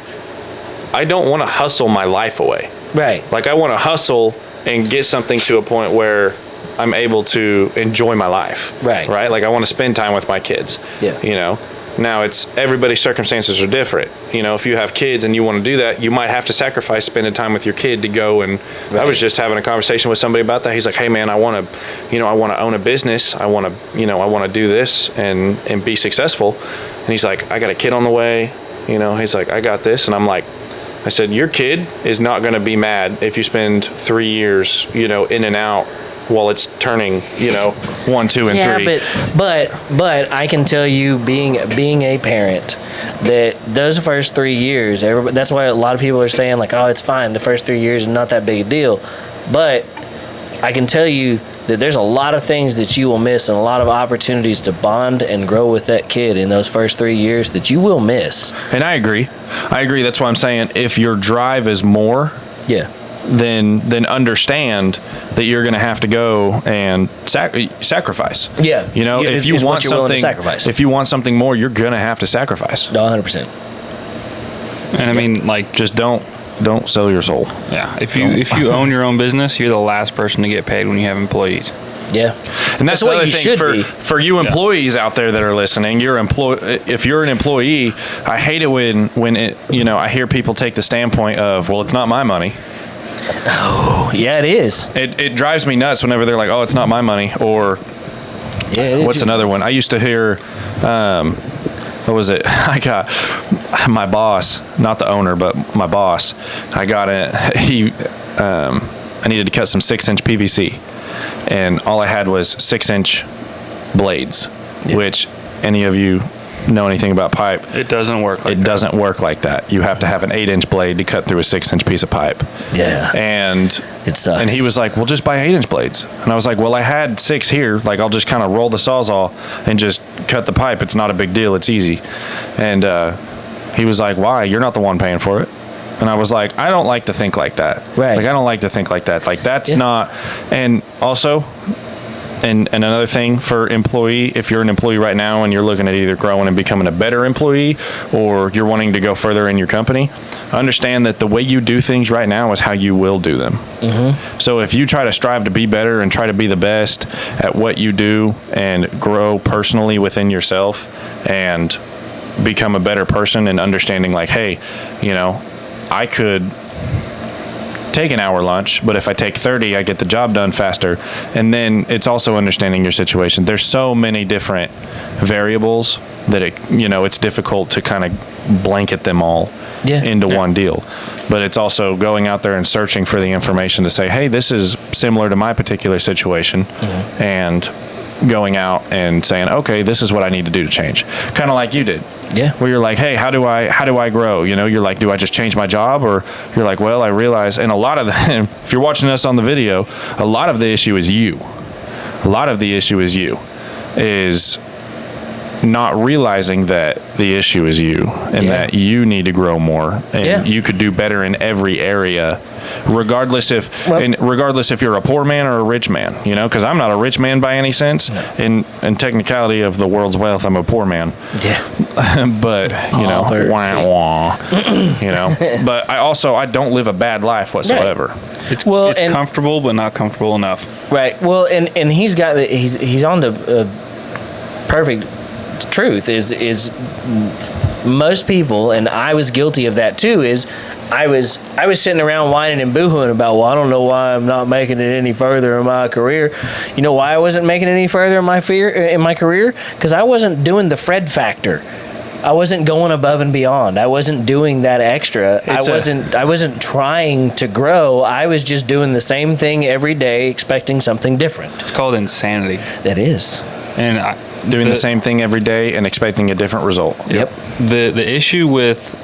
I don't want to hustle my life away. Right. I want to hustle and get something to a point where I'm able to enjoy my life. Right. Right? I want to spend time with my kids. Yeah. Now everybody's circumstances are different. If you have kids and you want to do that, you might have to sacrifice spending time with your kid to go. And I was just having a conversation with somebody about that. He's like, hey man, I want to own a business. I want to do this and be successful. And he's like, I got a kid on the way. He's like, I got this. And I'm like, I said, your kid is not going to be mad if you spend 3 years, in and out while it's turning, 1, 2, and 3. But I can tell you, being a parent, that those first 3 years, that's why a lot of people are saying like, oh, it's fine. The first 3 years is not that big a deal. But I can tell you that there's a lot of things that you will miss and a lot of opportunities to bond and grow with that kid in those first 3 years that you will miss. And I agree. That's why I'm saying if your drive is more, then understand that you're going to have to go and sacrifice. Yeah. If you want something more, you're going to have to sacrifice. 100%. And I mean, like, just don't sell your soul. Yeah. If you own your own business, you're the last person to get paid when you have employees. Yeah. And that's the other thing for you employees out there that are listening. If you're an employee, I hate it when I hear people take the standpoint of, well, it's not my money. Oh, yeah, it is. It drives me nuts whenever they're like, oh, it's not my money. Or what's another one? I used to hear, what was it? I got my boss, not the owner, but my boss. I needed to cut some 6-inch PVC, and all I had was 6-inch blades, which any of you know anything about pipe, it doesn't work like that. You have to have an 8-inch blade to cut through a 6-inch piece of pipe. Yeah. And it sucks. And he was like, well, just buy 8-inch blades. And I was like, well, I had 6 here. Like, I'll just kind of roll the Sawzall and just cut the pipe. It's not a big deal. It's easy. And he was like, why? You're not the one paying for it. And I was like, I don't like to think like that. Right. Like, I don't like to think like that. Like, that's not. And also, and another thing for if you're an employee right now and you're looking at either growing and becoming a better employee or you're wanting to go further in your company, understand that the way you do things right now is how you will do them. Mm-hmm. So if you try to strive to be better and try to be the best at what you do and grow personally within yourself and become a better person and understanding like, hey, I could take an hour lunch, but if I take 30, I get the job done faster. And then it's also understanding your situation. There's so many different variables that it's difficult to kind of blanket them all into one deal. But it's also going out there and searching for the information to say, hey, this is similar to my particular situation, and going out and saying, okay, this is what I need to do to change. Kind of like you did. Yeah. Where you're like, hey, how do I grow? You're like, do I just change my job? Or you're like, well, I realize, and a lot of if you're watching us on the video, a lot of the issue is you. Is not realizing that the issue is you and that you need to grow more and you could do better in every area, regardless if you're a poor man or a rich man, because I'm not a rich man by any sense. In technicality of the world's wealth, I'm a poor man. Yeah. But, wah, wah, but I don't live a bad life whatsoever. Right. It's comfortable, but not comfortable enough. Right. Well, and he's on the perfect truth is most people, and I was guilty of that too, is I was sitting around whining and boohooing about, well, I don't know why I'm not making it any further in my career. You know why I wasn't making it any further in my career? Because I wasn't doing the Fred factor. I wasn't going above and beyond. I wasn't doing that extra. I wasn't trying to grow. I was just doing the same thing every day, expecting something different. It's called insanity. That is. And doing the same thing every day and expecting a different result. Yep. The issue with,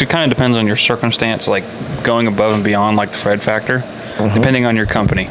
it kind of depends on your circumstance, like going above and beyond, like the Fred factor, depending on your company.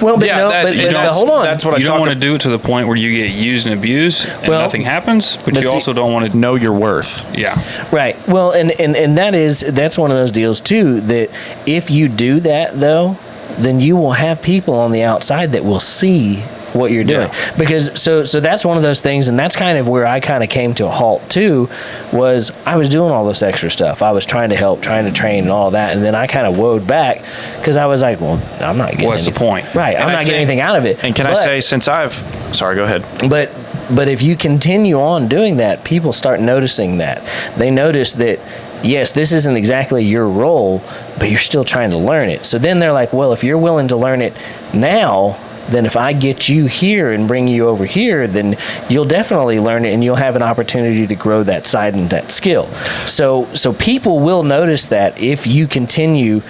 Well, but hold on. That's what you don't want to do it to the point where you get used and abused and nothing happens, but you also don't want to know your worth. Yeah. Right. Well, and that's one of those deals too, that if you do that though, then you will have people on the outside that will see what you're doing. Because so that's one of those things, and that's kind of where I kind of came to a halt too, was I was doing all this extra stuff. I was trying to help, trying to train and all that, and then I kind of woed back because I was like, well, I'm not getting what's the point? Right. I'm not getting anything out of it. And can I say, sorry, go ahead. But if you continue on doing that, people start noticing that. They notice that, yes, this isn't exactly your role, but you're still trying to learn it. So then they're like, well, if you're willing to learn it now, then if I get you here and bring you over here, then you'll definitely learn it and you'll have an opportunity to grow that side and that skill. So people will notice that if you continue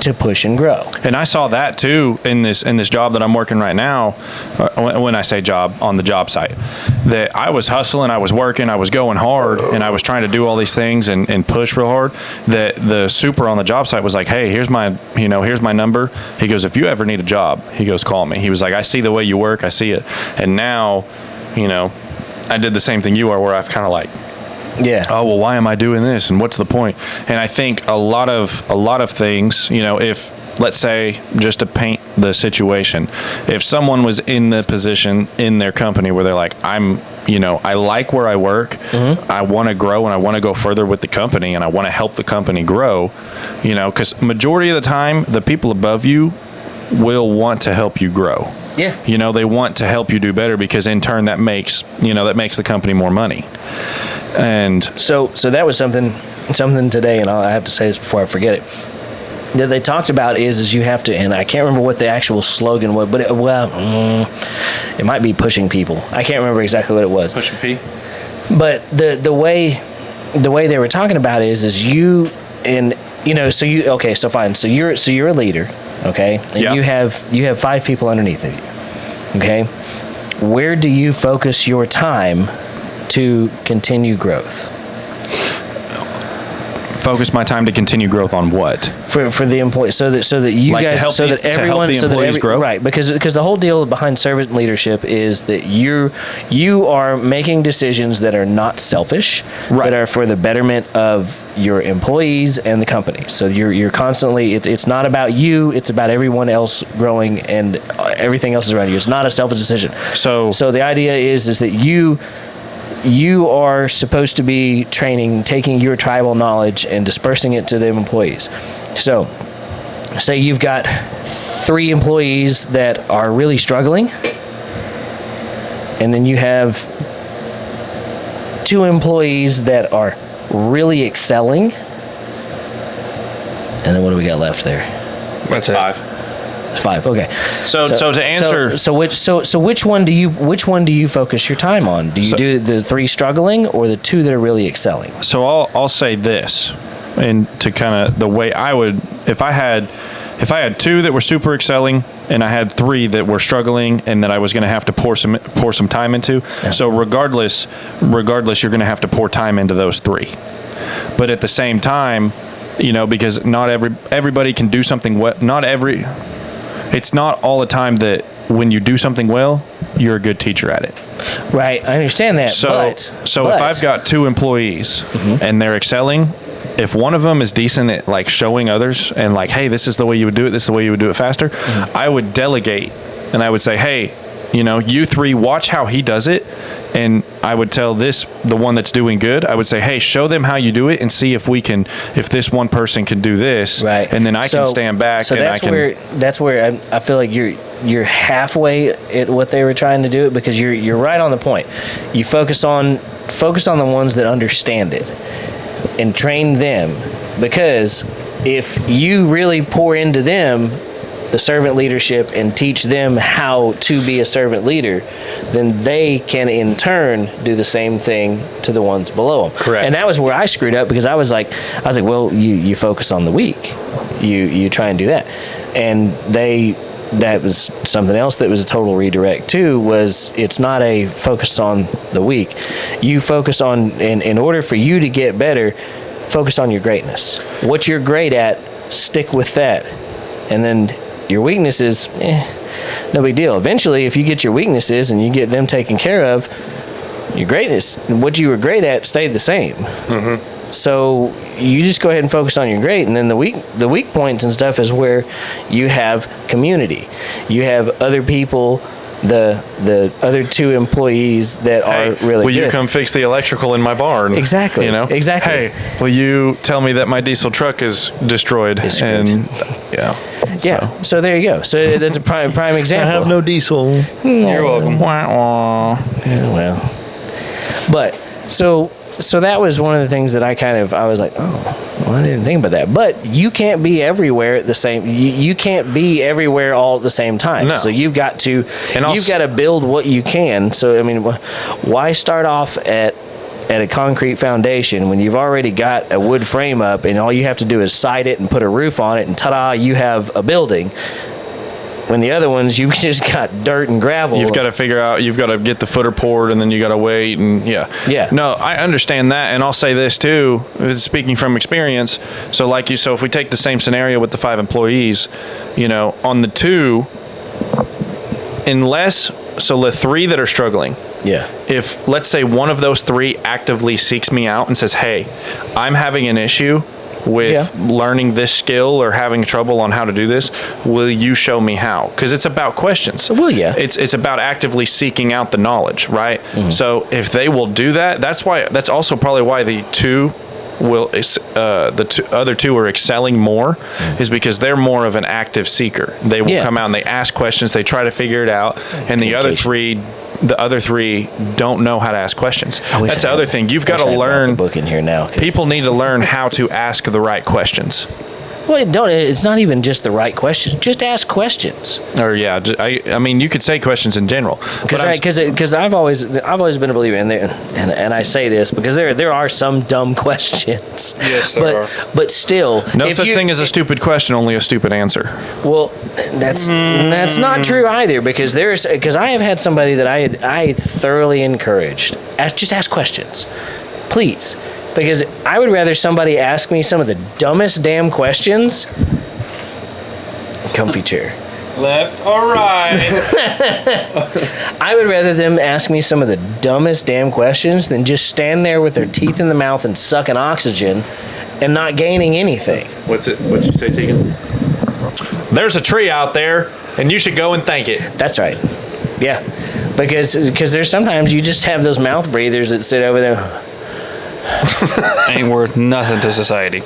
to push and grow. And I saw that too in this job that I'm working right now. When I say job, on the job site, that I was hustling, I was working, I was going hard, and I was trying to do all these things and push real hard. That the super on the job site was like, "Hey, here's my number." He goes, "If you ever need a job," he goes, "call me." He was like, "I see the way you work, I see it." And now, I did the same thing you are, where I've kind of like, yeah, oh, well, why am I doing this, and what's the point? And I think a lot of things, if, let's say, just to paint the situation, if someone was in the position in their company where they're like, I like where I work, I want to grow, and I want to go further with the company, and I want to help the company grow, because majority of the time, the people above you will want to help you grow. Yeah. They want to help you do better, because in turn that makes the company more money. And so that was something today, and I have to say this before I forget it, that they talked about is you have to, and I can't remember what the actual slogan was, but it might be pushing people. I can't remember exactly what it was. Pushing P. But the way they were talking about is you, and so you, okay, so fine, so you're a leader, okay, and yeah. you have 5 people underneath of you, okay. Where do you focus your time to continue growth? Focus my time to continue growth on what? For the employees, so that you like guys, to help so that everyone, to help the employees grow, right? Because the whole deal behind servant leadership is that you are making decisions that are not selfish, right, that are for the betterment of your employees and the company. So you're constantly, it's not about you, it's about everyone else growing and everything else is around you. It's not a selfish decision. So the idea is that you are supposed to be taking your tribal knowledge and dispersing it to the employees. So, say you've got 3 employees that are really struggling, and then you have 2 employees that are really excelling, and then what do we got left there? That's 5. It's 5. Okay. So to answer, so which one do you focus your time on? Do you do the 3 struggling or the 2 that are really excelling? So I'll say this, and to kind of the way I would, if I had 2 that were super excelling and I had 3 that were struggling and that I was going to have to pour some time into. Yeah. So regardless, you're going to have to pour time into those 3. But at the same time, because not everybody can do something well. It's not all the time that when you do something well, you're a good teacher at it. Right, I understand that. So if I've got 2 employees and they're excelling, if one of them is decent at like showing others and like, hey, this is the way you would do it, this is the way you would do it faster, I would delegate and I would say, hey, you 3 watch how he does it. And I would tell the one that's doing good, I would say, hey, show them how you do it and see if this one person can do this. Right. And then I can stand back and that's where I feel like you're halfway at what they were trying to do it, because you're right on the point. You focus on the ones that understand it and train them, because if you really pour into them the servant leadership and teach them how to be a servant leader, then they can in turn do the same thing to the ones below them. Correct. And that was where I screwed up, because I was like, well, you focus on the weak, you try and do that, and that was something else that was a total redirect too. Was it's not a focus on the weak, you focus on, in order for you to get better, focus on your greatness. What you're great at, stick with that, and then your weaknesses, no big deal. Eventually, if you get your weaknesses and you get them taken care of, your greatness, what you were great at, stayed the same. Mm-hmm. So you just go ahead and focus on your great, and then the weak points and stuff is where you have community. You have other people, the other 2 employees that are really will good. You come fix the electrical in my barn? Exactly. Exactly. Hey, will you tell me that my diesel truck is destroyed? And yeah. So there you go. So that's a prime example. I have no diesel. You're welcome. Yeah, well, but so that was one of the things that I was like, oh, well, I didn't think about that. But you can't be everywhere at the same. You can't be everywhere all at the same time. No. So you've got to build what you can. So I mean, why start off at at a concrete foundation when you've already got a wood frame up and all you have to do is side it and put a roof on it and ta-da, you have a building. When the other ones, you've just got dirt and gravel. You've got to figure out, you've got to get the footer poured, and then you got to wait, and Yeah. No, I understand that, and I'll say this too, speaking from experience. So if we take the same scenario with the 5 employees, on the 2, the 3 that are struggling, Yeah. if let's say one of those 3 actively seeks me out and says, hey, I'm having an issue with learning this skill or having trouble on how to do this, will you show me how? Because it's about questions. Well, yeah. It's about actively seeking out the knowledge, right? Mm-hmm. So if they will do that, that's also probably why the 2 will other 2 are excelling more, is because they're more of an active seeker. They will come out and they ask questions, they try to figure it out, and the other 3 don't know how to ask questions. That's the other thing. You've got to learn. The book in here now. People need to learn how to ask the right questions. Well, it's not even just the right questions. Just ask questions. Or I mean, you could say questions in general. Because I've always been a believer in there, and I say this because there are some dumb questions. Yes, there are. But still, no such thing as a stupid question, only a stupid answer. Well, that's not true either, because I have had somebody that I thoroughly encouraged. Just ask questions, please. Because I would rather somebody ask me some of the dumbest damn questions. Comfy chair. Left or right? I would rather them ask me some of the dumbest damn questions than just stand there with their teeth in the mouth and sucking oxygen and not gaining anything. What's you say, Tegan? There's a tree out there, and you should go and thank it. That's right. Yeah. Because there's sometimes you just have those mouth breathers that sit over there. Ain't worth nothing to society.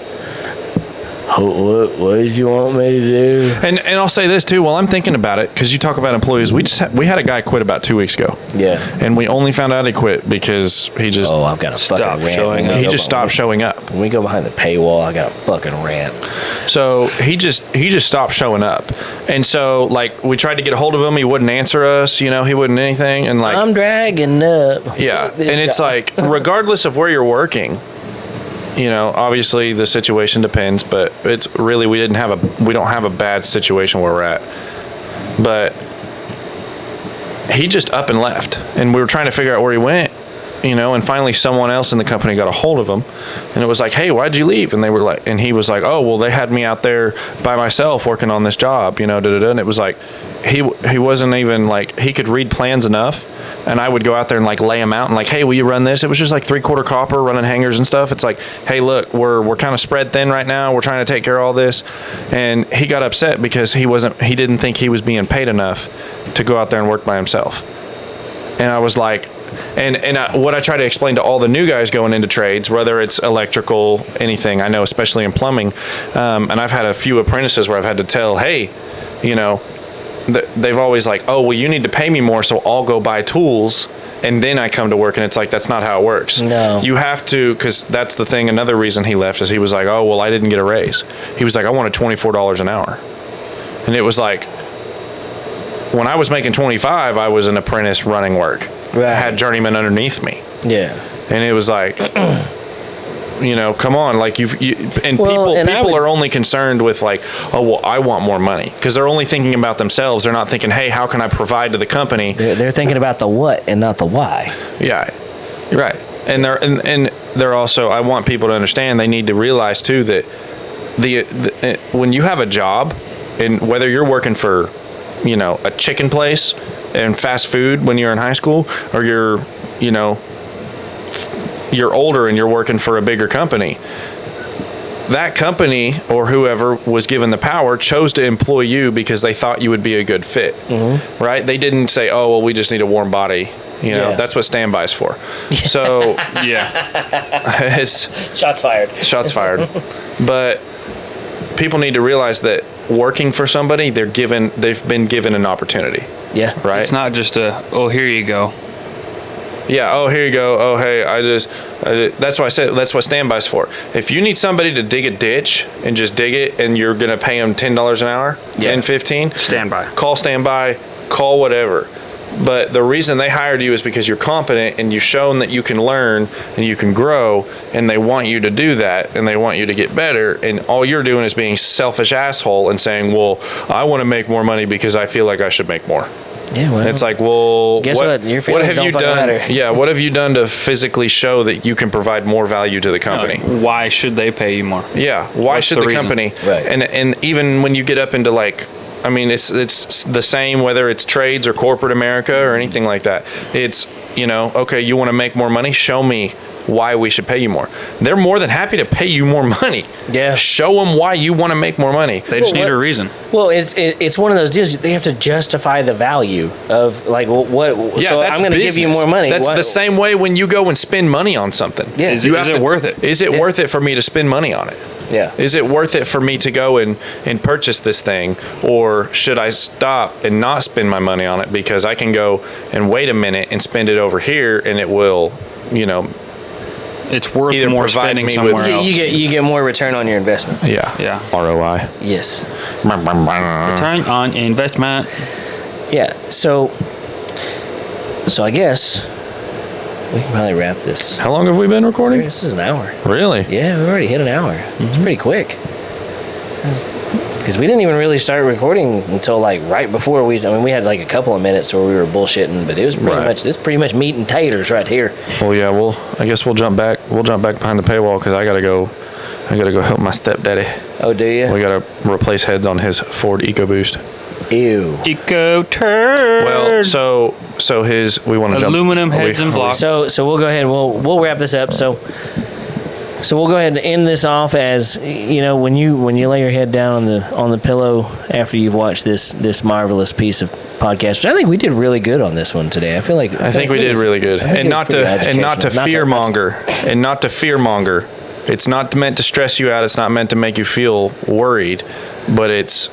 What did you want me to do? And I'll say this too, while I'm thinking about it, because you talk about employees, we had a guy quit about 2 weeks ago. Yeah. And we only found out he quit because he just I've got a fucking rant. He just stopped showing up. When we go behind the paywall, I got a fucking rant. So he just stopped showing up. And so we tried to get a hold of him, he wouldn't answer us, he wouldn't anything, and I'm dragging up. Yeah. And it's regardless of where you're working, obviously the situation depends, but it's really we don't have a bad situation where we're at. But he just up and left, and we were trying to figure out where he went, and finally someone else in the company got a hold of him, and it was like, hey, why'd you leave? And he was like, oh, well, they had me out there by myself working on this job, and it was like he wasn't even he could read plans enough. And I would go out there and lay him out and hey, will you run this? It was just 3/4 copper running hangers and stuff. It's hey, look, we're kind of spread thin right now. We're trying to take care of all this. And he got upset because he didn't think he was being paid enough to go out there and work by himself. And I was like, what I try to explain to all the new guys going into trades, whether it's electrical, anything, I know, especially in plumbing, and I've had a few apprentices where I've had to tell, hey, they've always oh, well, you need to pay me more, so I'll go buy tools and then I come to work. And it's that's not how it works. No, you have to, because that's the thing. Another reason he left is he was oh, well, I didn't get a raise. He was I wanted $24 an hour, and it was when I was making 25, I was an apprentice running work. Right. I had journeymen underneath me. Yeah, and it was come on, people are only concerned with oh, well, I want more money, because they're only thinking about themselves. They're not thinking, hey, how can I provide to the company? They're thinking about the what and not the why. Yeah, right. And they're also, I want people to understand, they need to realize too that when you have a job, and whether you're working for a chicken place and fast food when you're in high school, or you're older and you're working for a bigger company, that company or whoever was given the power chose to employ you because they thought you would be a good fit. Mm-hmm. Right? They didn't say, oh, well, we just need a warm body. That's what standby's for. So it's shots fired. But people need to realize that working for somebody, they've been given an opportunity. Yeah. Right? It's not just here you go. Yeah, oh, here you go. Oh, hey, that's why I said, that's what standby's for. If you need somebody to dig a ditch and just dig it, and you're going to pay them $10 an hour, $10, $15, standby. Call standby, call whatever. But the reason they hired you is because you're competent and you've shown that you can learn and you can grow, and they want you to do that and they want you to get better. And all you're doing is being selfish asshole and saying, well, I want to make more money because I feel like I should make more. Yeah, well, It's like, well, guess what? Your what feelings have don't you fucking done? matter. Yeah, what have you done to physically show that you can provide more value to the company? Why should they pay you more? Yeah, why What's should the the reason? company? Right. And even when you get up into like, I mean, it's the same whether it's trades or corporate America or anything like that. It's, okay, you want to make more money? Show me why we should pay you more. They're more than happy to pay you more money. Yeah. Show them why you want to make more money. They just need a reason. Well, it's one of those deals. They have to justify the value of like what. Yeah, so that's I'm going to give you business. more money. That's Why- the same way when you go and spend money on something. Yeah. Is You it have to- worth it? Is it worth it for me to spend money on it? Yeah. Is it worth it for me to go and purchase this thing? Or should I stop and not spend my money on it because I can go and wait a minute and spend it over here and it will, It's worth Either more provide spending me with- somewhere else. You get more return on your investment. Yeah. ROI. Yes. Return on investment. Yeah. So I guess we can probably wrap this. How long have we been recording? This is an hour. Really? Yeah, we already hit an hour. It's pretty quick. Because we didn't even really start recording until like right before we had like a couple of minutes where we were bullshitting, but it was pretty much meat and taters right here. Well, yeah. I guess we'll jump back. We'll jump back behind the paywall because I gotta go help my stepdaddy. Oh, do you? We gotta replace heads on his Ford EcoBoost. Ew. Eco turd. Well, so we want to jump Aluminum heads and blocks. So we'll go ahead. We'll wrap this up. So we'll go ahead and end this off as when you lay your head down on the pillow after you've watched this marvelous piece of podcast. Which I think we did really good on this one today. I think we did really good, and not to fear monger. It's not meant to stress you out. It's not meant to make you feel worried, but it's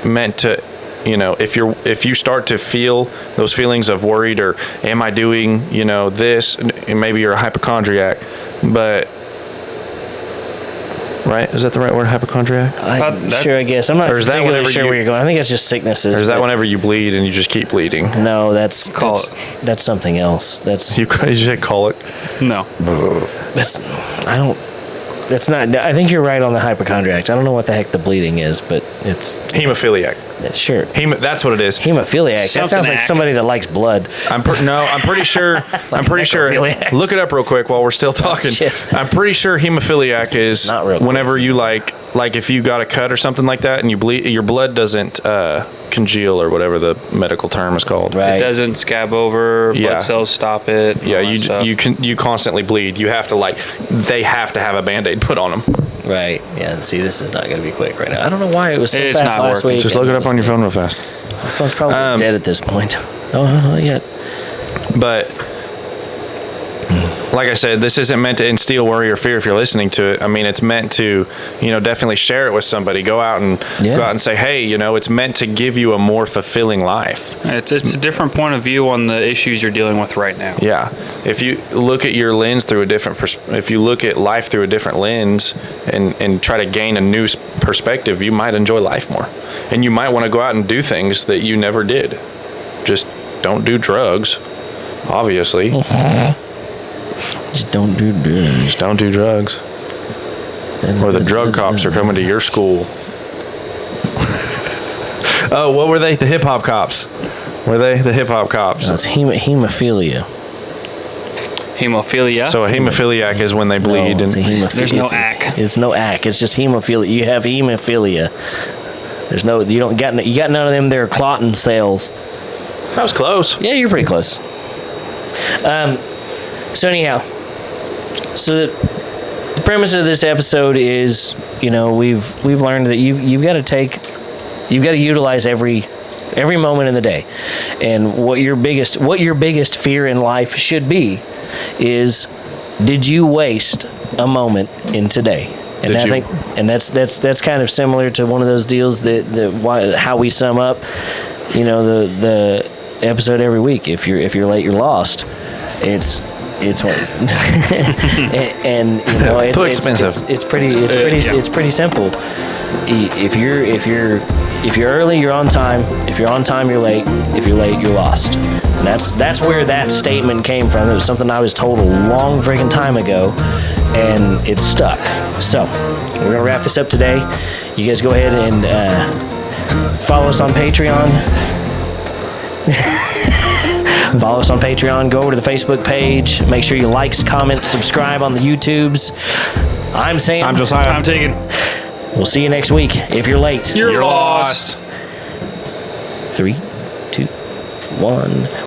meant to, if you start to feel those feelings of worried or am I doing, this, and maybe you're a hypochondriac, but. Right? Is that the right word, hypochondriac? I guess. I'm not Or is that particularly whenever sure where you're going. I think it's just sicknesses. Or is that but- whenever you bleed and you just keep bleeding? No, that's something else. That's You should call it. No. that's not. I think you're right on the hypochondriacs. I don't know what the heck the bleeding is, but it's Hemophiliac. sure. That's what it is. Hemophiliac. That sounds like Something-ac. somebody that likes blood. I'm pretty sure. necrophiliac. Look it up real quick while we're still talking. shit. I'm pretty sure hemophiliac is not real quick. whenever you like if you got a cut or something like that and you bleed, your blood doesn't congeal or whatever the medical term is called. Right. It doesn't scab over. Yeah. Blood cells stop it. Yeah, all that stuff. you constantly bleed. You have to they have to have a Band-Aid put on them. Right. Yeah. See, this is not going to be quick right now. I don't know why it was so It's fast not last working. week. Just look it up on your phone real fast. My phone's probably dead at this point. Oh, not yet. But like I said, this isn't meant to instill worry or fear if you're listening to it. I mean, it's meant to, definitely share it with somebody. Go out and say, hey, it's meant to give you a more fulfilling life. It's a different point of view on the issues you're dealing with right now. Yeah. If you look at your lens through a different if you look at life through a different lens and try to gain a new perspective, you might enjoy life more. And you might want to go out and do things that you never did. Just don't do drugs, obviously. Just don't do drugs. Just don't do drugs. Or the drug cops are coming to your school. Oh, what were they? The hip hop cops. Were they the hip hop cops? No, it's hemophilia. Hemophilia. So a hemophiliac is when they bleed. No, it's a and hemophilia. There's no It's, it's no ack. It's just hemophilia. You have hemophilia. There's no. You got none of them. They're clotting cells. that was close. Yeah, you're pretty close. So anyhow, so the premise of this episode is, we've learned that you've got to utilize every moment in the day, and what your biggest fear in life should be is, did you waste a moment in today? And Did I you? think, and that's kind of similar to one of those deals how we sum up, the episode every week. If you're late, you're lost. It's what, and it's Too expensive. It's pretty simple. If you're early, you're on time. If you're on time, you're late. If you're late, you're lost. That's where that statement came from. It was something I was told a long freaking time ago, and it stuck. So we're gonna wrap this up today. You guys go ahead and follow us on Patreon. Follow us on Patreon. Go over to the Facebook page. Make sure you like, comment, subscribe on the YouTubes. I'm Sam. I'm Josiah. I'm taking. We'll see you next week. If you're late, You're lost. 3, 2, 1.